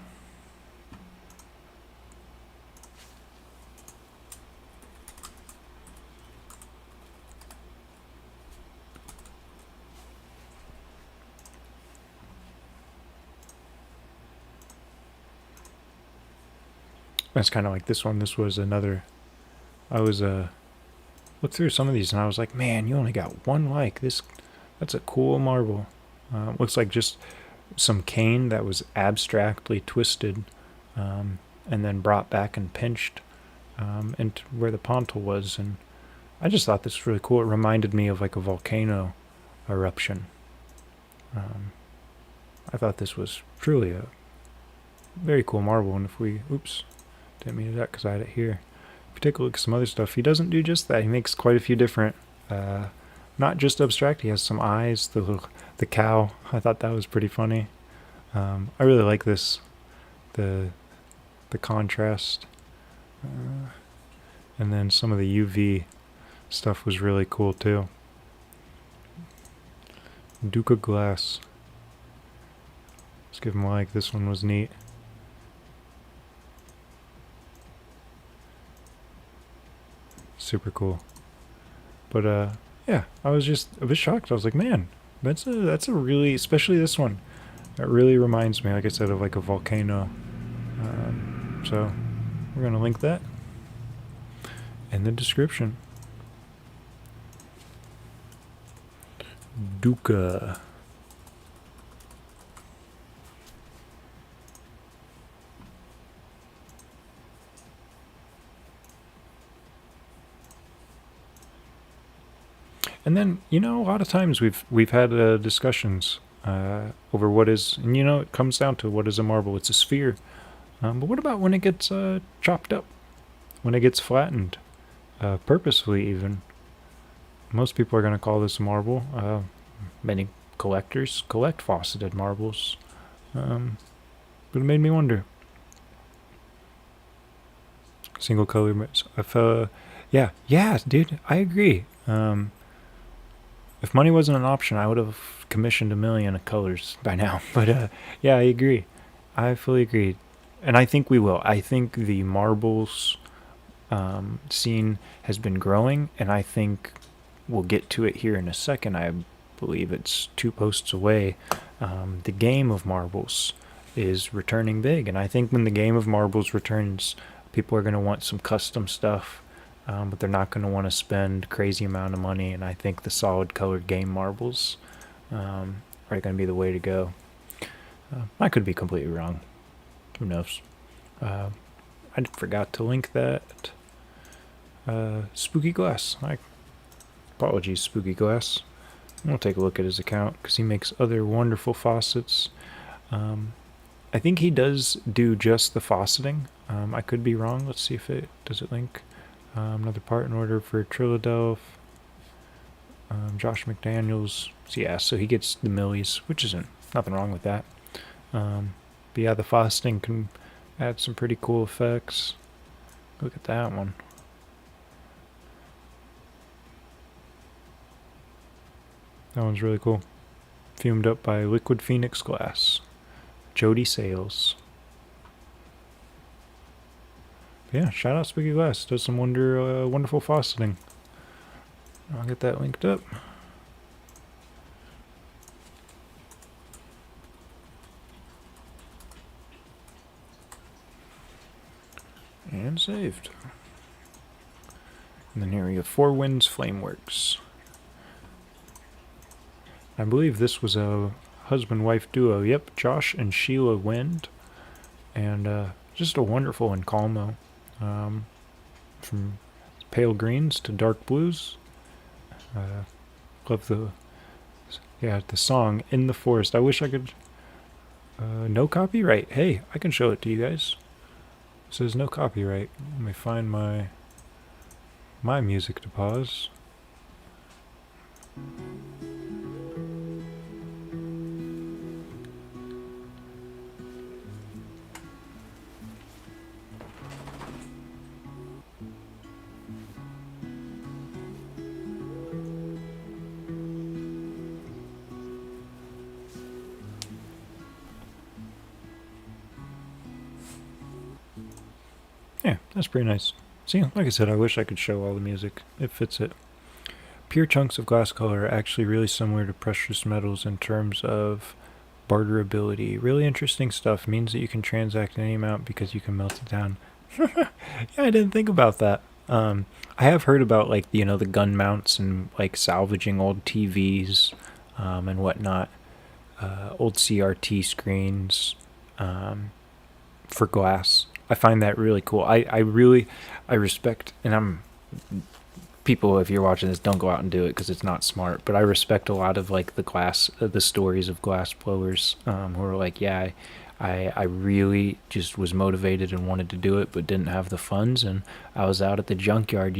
That's kind of like this one. This was another. I was looked through some of these and I was like, man, you only got one like this. That's a cool marble. Looks like just some cane that was abstractly twisted, and then brought back and pinched into where the pontil was. And I just thought this was really cool. It reminded me of like a volcano eruption. I thought this was truly a very cool marble. And if we, oops, didn't mean to do that because I had it here. If you take a look at some other stuff, he doesn't do just that. He makes quite a few different, not just abstract. He has some eyes, the cow. I thought that was pretty funny. I really like this, the contrast, and then some of the UV stuff was really cool too. Duca glass. Let's give him a like. This one was neat. Super cool. But yeah, I was just a bit shocked. I was like, man, that's a really, especially this one, that really reminds me, like I said, of like a volcano. So we're gonna link that in the description. Duca. And then, a lot of times we've had discussions over what is, and it comes down to what is a marble. It's a sphere. But what about when it gets chopped up? When it gets flattened? Purposefully even. Most people are going to call this a marble. Many collectors collect faceted marbles. But it made me wonder. Single color. Yeah, dude, I agree. If money wasn't an option, I would have commissioned a million of colors by now. But yeah, I agree. I fully agree. And I think we will. I think the marbles scene has been growing, and I think we'll get to it here in a second. I believe it's 2 posts away. The game of marbles is returning big, and I think when the game of marbles returns, people are going to want some custom stuff, but they're not going to want to spend crazy amount of money. And I think the solid colored game marbles are going to be the way to go. I could be completely wrong. Who knows? I forgot to link that Spooky Glass. Apologies, Spooky Glass. We'll take a look at his account because he makes other wonderful faucets. I think he does do just the fauceting. I could be wrong. Let's see if it does it link. Another part in order for Trilladelph. Josh McDaniels. So yeah, so he gets the millies, which isn't nothing wrong with that. But yeah, the fauceting can add some pretty cool effects. Look at that one. That one's really cool. Fumed up by Liquid Phoenix Glass. Jody Sales. But yeah, shout out Spooky Glass. Does some wonderful fauceting. I'll get that linked up. And saved. And then here we have Four Winds Flameworks. I believe this was a husband-wife duo. Yep, Josh and Sheila Wind. And just a wonderful Encalmo. From pale greens to dark blues. Love the song In the Forest. I wish I could... no copyright. Hey, I can show it to you guys. It says no copyright. Let me find my music to pause. Yeah, that's pretty nice. See, like I said, I wish I could show all the music. It fits it. Pure chunks of glass color are actually really similar to precious metals in terms of barterability. Really interesting stuff. Means that you can transact any amount because you can melt it down. Yeah, I didn't think about that. I have heard about the gun mounts and salvaging old TVs and whatnot, old CRT screens for glass. I find that really cool. I respect, and people, if you're watching this, don't go out and do it because it's not smart. But I respect a lot of the stories of glass blowers who are like, yeah, I really just was motivated and wanted to do it, but didn't have the funds, and I was out at the junkyard,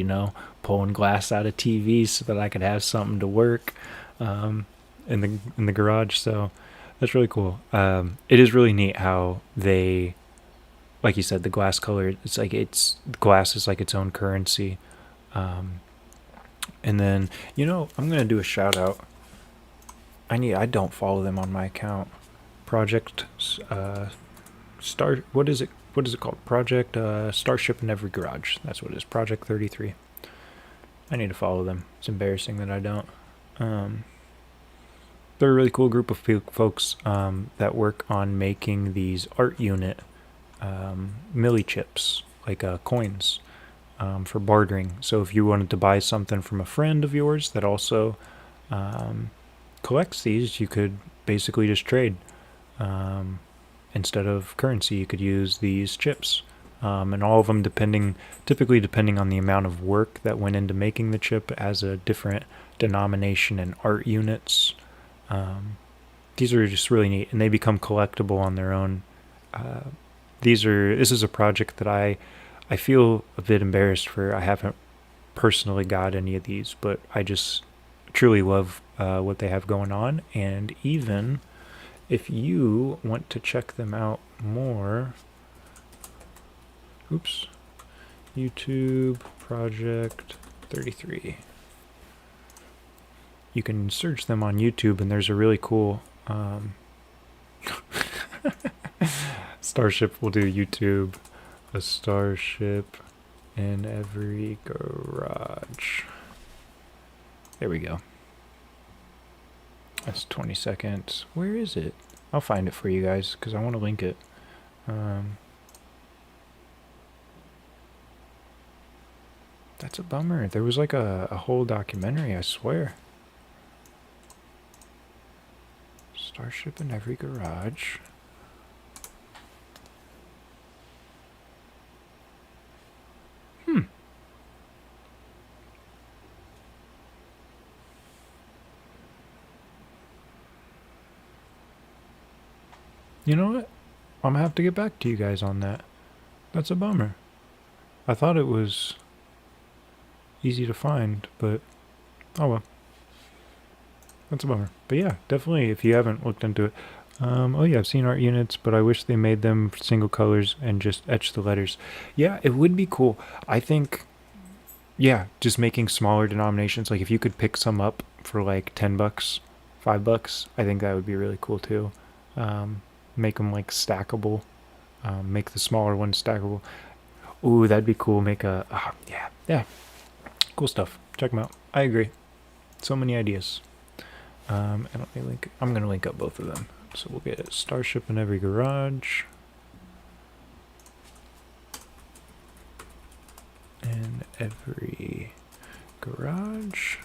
pulling glass out of TVs so that I could have something to work in the garage. So that's really cool. It is really neat how they, like you said, the glass color. Glass is like its own currency. And then I'm gonna do a shout out. I don't follow them on my account. Project Star. What is it called? Project Starship in Every Garage. That's what it is. Project 33. I need to follow them. It's embarrassing that I don't. They're a really cool group of folks that work on making these art unit milli chips, coins, for bartering. So if you wanted to buy something from a friend of yours that also collects these, you could basically just trade. Instead of currency, you could use these chips. And all of them, typically depending on the amount of work that went into making the chip, as a different denomination in art units. These are just really neat, and they become collectible on their own. This is a project that I feel a bit embarrassed for. I haven't personally got any of these, but I just truly love what they have going on. And even if you want to check them out more, YouTube Project 33. you can search them on YouTube, and there's a really cool Starship will do YouTube. A starship in every garage. There we go. That's 20 seconds. Where is it? I'll find it for you guys because I want to link it. That's a bummer. There was like a whole documentary, I swear. Starship in every garage. You know what? I'm gonna have to get back to you guys on that. That's a bummer. I thought it was easy to find, but oh well. That's a bummer. But yeah, definitely if you haven't looked into it. Oh yeah, I've seen art units, but I wish they made them single colors and just etch the letters. Yeah, it would be cool. I think, yeah, just making smaller denominations. Like if you could pick some up for like $10, $5, I think that would be really cool too. Make them like stackable. Make the smaller ones stackable. Ooh, that'd be cool. Make a, yeah. Cool stuff. Check them out. I agree. So many ideas. And I'm gonna link up both of them. So we'll get Starship in every garage. In every garage.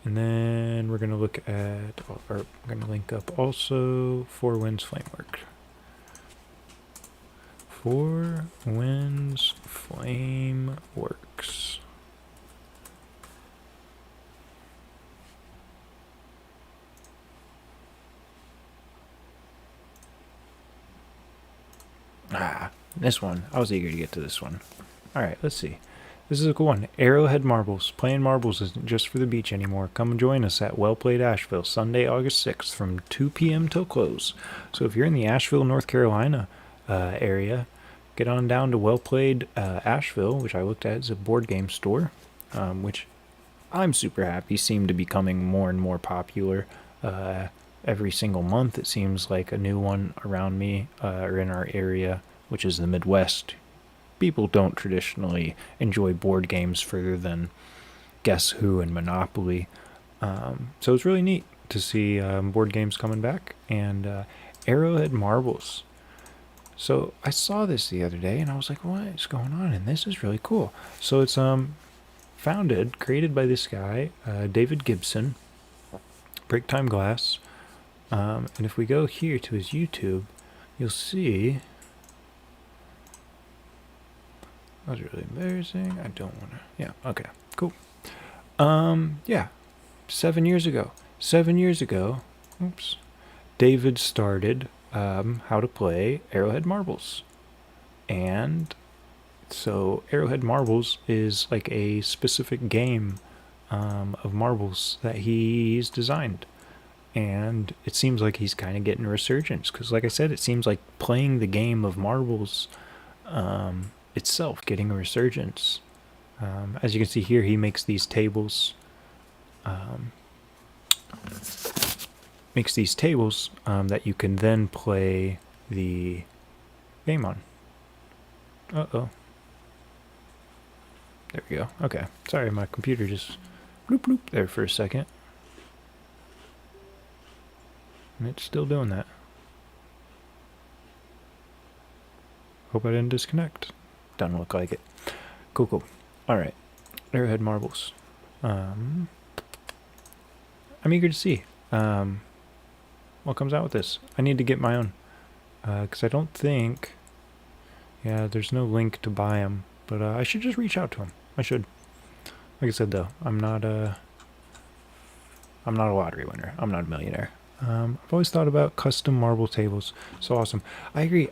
And then we're gonna look at, or I'm gonna link up also Four Winds Flamework. Four Winds Flameworks. This one. I was eager to get to this one. Alright, let's see. This is a cool one. Arrowhead Marbles. Playing marbles isn't just for the beach anymore. Come and join us at Well Played Asheville, Sunday, August 6th from 2 p.m. till close. So if you're in the Asheville, North Carolina area, get on down to Well Played Asheville, which I looked at as a board game store, which I'm super happy seem to be becoming more and more popular. Every single month it seems like a new one around me or in our area, which is the Midwest. People don't traditionally enjoy board games further than Guess Who and Monopoly. So it's really neat to see board games coming back. And Arrowhead Marbles. So I saw this the other day and I was like, what is going on? And this is really cool. So it's created by this guy, David Gibson, Break Time Glass. And if we go here to his YouTube, you'll see... That was really embarrassing. I don't want to... Yeah, okay, cool. Yeah, 7 years ago. 7 years ago, oops, David started how to play Arrowhead Marbles. And so Arrowhead Marbles is like a specific game of marbles that he's designed. And it seems like he's kind of getting a resurgence. Because like I said, it seems like playing the game of marbles... itself getting a resurgence. As you can see here, he makes these tables. That you can then play the game on. Uh-oh. There we go. Okay. Sorry, my computer just bloop bloop there for a second. And it's still doing that. Hope I didn't disconnect. Doesn't look like it. Cool. Alright. Arrowhead Marbles. I'm eager to see what comes out with this. I need to get my own. Because I don't think... Yeah, there's no link to buy them. But I should just reach out to him. I should. Like I said, though, I'm not a lottery winner. I'm not a millionaire. I've always thought about custom marble tables. So awesome. I agree.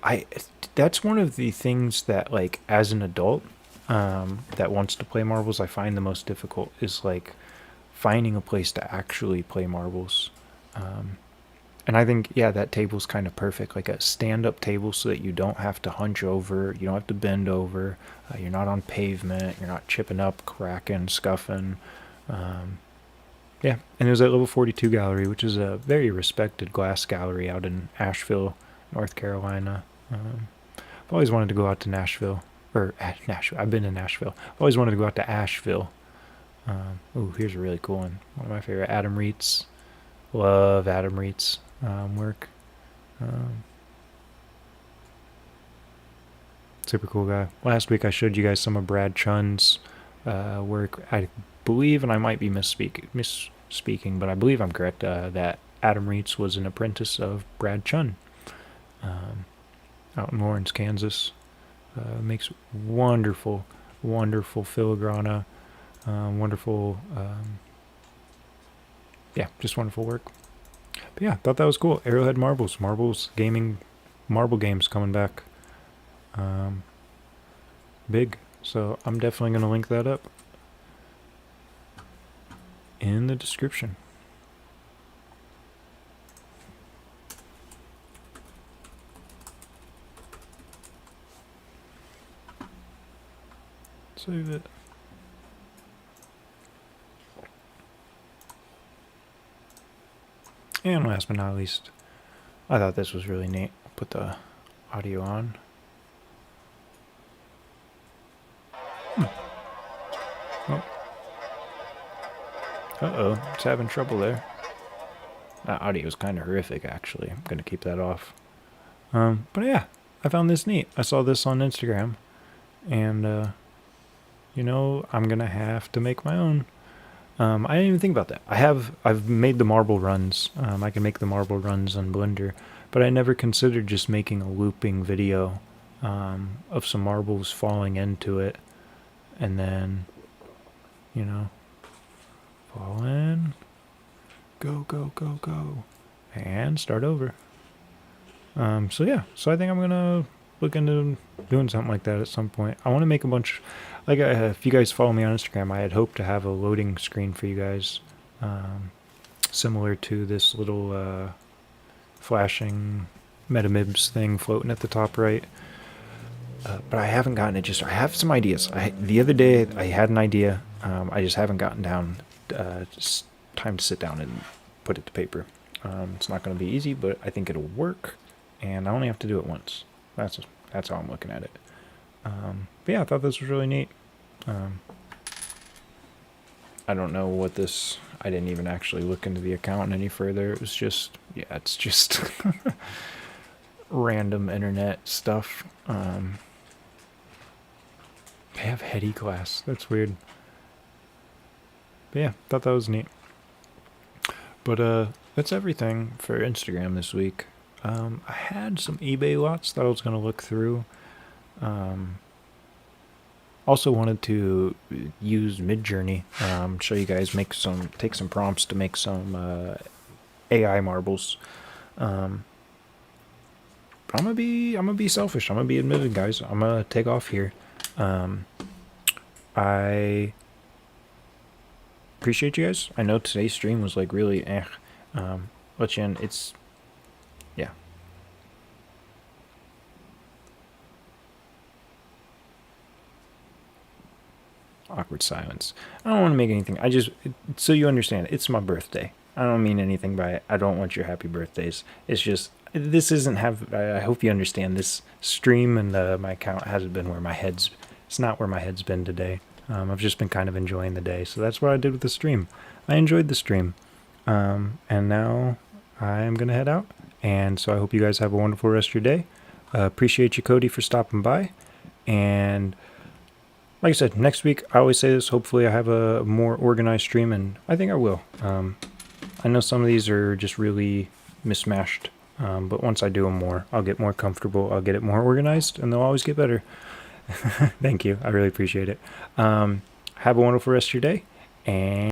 That's one of the things that, like, as an adult that wants to play marbles, I find the most difficult is, like, finding a place to actually play marbles. And I think, yeah, that table's kind of perfect. Like a stand-up table so that you don't have to hunch over, you don't have to bend over, you're not on pavement, you're not chipping up, cracking, scuffing. yeah, and it was at level 42 gallery, which is a very respected glass gallery out in Asheville, North Carolina. I've always wanted to go out to Nashville, or Nashville. I've been to Nashville. I've always wanted to go out to Asheville. Oh, here's a really cool one. One of my favorite, Adam Reitz. Love Adam Reitz work. Super cool guy. Last week I showed you guys some of Brad Chun's work. I believe, and I might be misspeaking, but I believe I'm correct, that Adam Reitz was an apprentice of Brad Chun out in Lawrence, Kansas. Makes wonderful, wonderful filigrana, wonderful, yeah, just wonderful work. But yeah, thought that was cool. Arrowhead Marbles gaming, marble games coming back. Big. So I'm definitely going to link that up in the description. Save it. And last but not least, I thought this was really neat. I'll put the audio on. Oh. Uh-oh, it's having trouble there. That audio is kind of horrific, actually. I'm going to keep that off. But yeah, I found this neat. I saw this on Instagram. And, you know, I'm going to have to make my own. I didn't even think about that. I've made the marble runs. I can make the marble runs on Blender. But I never considered just making a looping video of some marbles falling into it. And then, you know, fall in, go, go, go, go, and start over. So yeah, so I think I'm gonna look into doing something like that at some point. I want to make a bunch, like if you guys follow me on Instagram, I had hoped to have a loading screen for you guys, similar to this little flashing Mibs thing floating at the top right. But I haven't gotten it. I have some ideas. The other day I had an idea. I just haven't gotten down just time to sit down and put it to paper. It's not going to be easy, but I think it'll work, and I only have to do it once. That's how I'm looking at it. But yeah, I thought this was really neat. I don't know what this. I didn't even actually look into the account any further. It was just, yeah, it's just random internet stuff. They have heady class. That's weird. But yeah, thought that was neat. But that's everything for Instagram this week. I had some eBay lots that I was going to look through. Also wanted to use Midjourney. Show you guys take some prompts to make some AI marbles. But I'm gonna be selfish. I'm gonna be admitted, guys. I'm gonna take off here. I appreciate you guys. I know today's stream was like really let you in. It's, yeah. Awkward silence. I don't want to make anything. So you understand, it's my birthday. I don't mean anything by it. I don't want your happy birthdays. It's just, this isn't I hope you understand, this stream and my account hasn't been where my head's, it's not where my head's been today. I've just been kind of enjoying the day. So that's what I did with the stream. I enjoyed the stream. And now I'm going to head out. And so I hope you guys have a wonderful rest of your day. Appreciate you, Cody, for stopping by. And like I said, next week, I always say this, hopefully I have a more organized stream, and I think I will. I know some of these are just really mismatched, but once I do them more, I'll get more comfortable, I'll get it more organized, and they'll always get better. Thank you. I really appreciate it. Have a wonderful rest of your day, and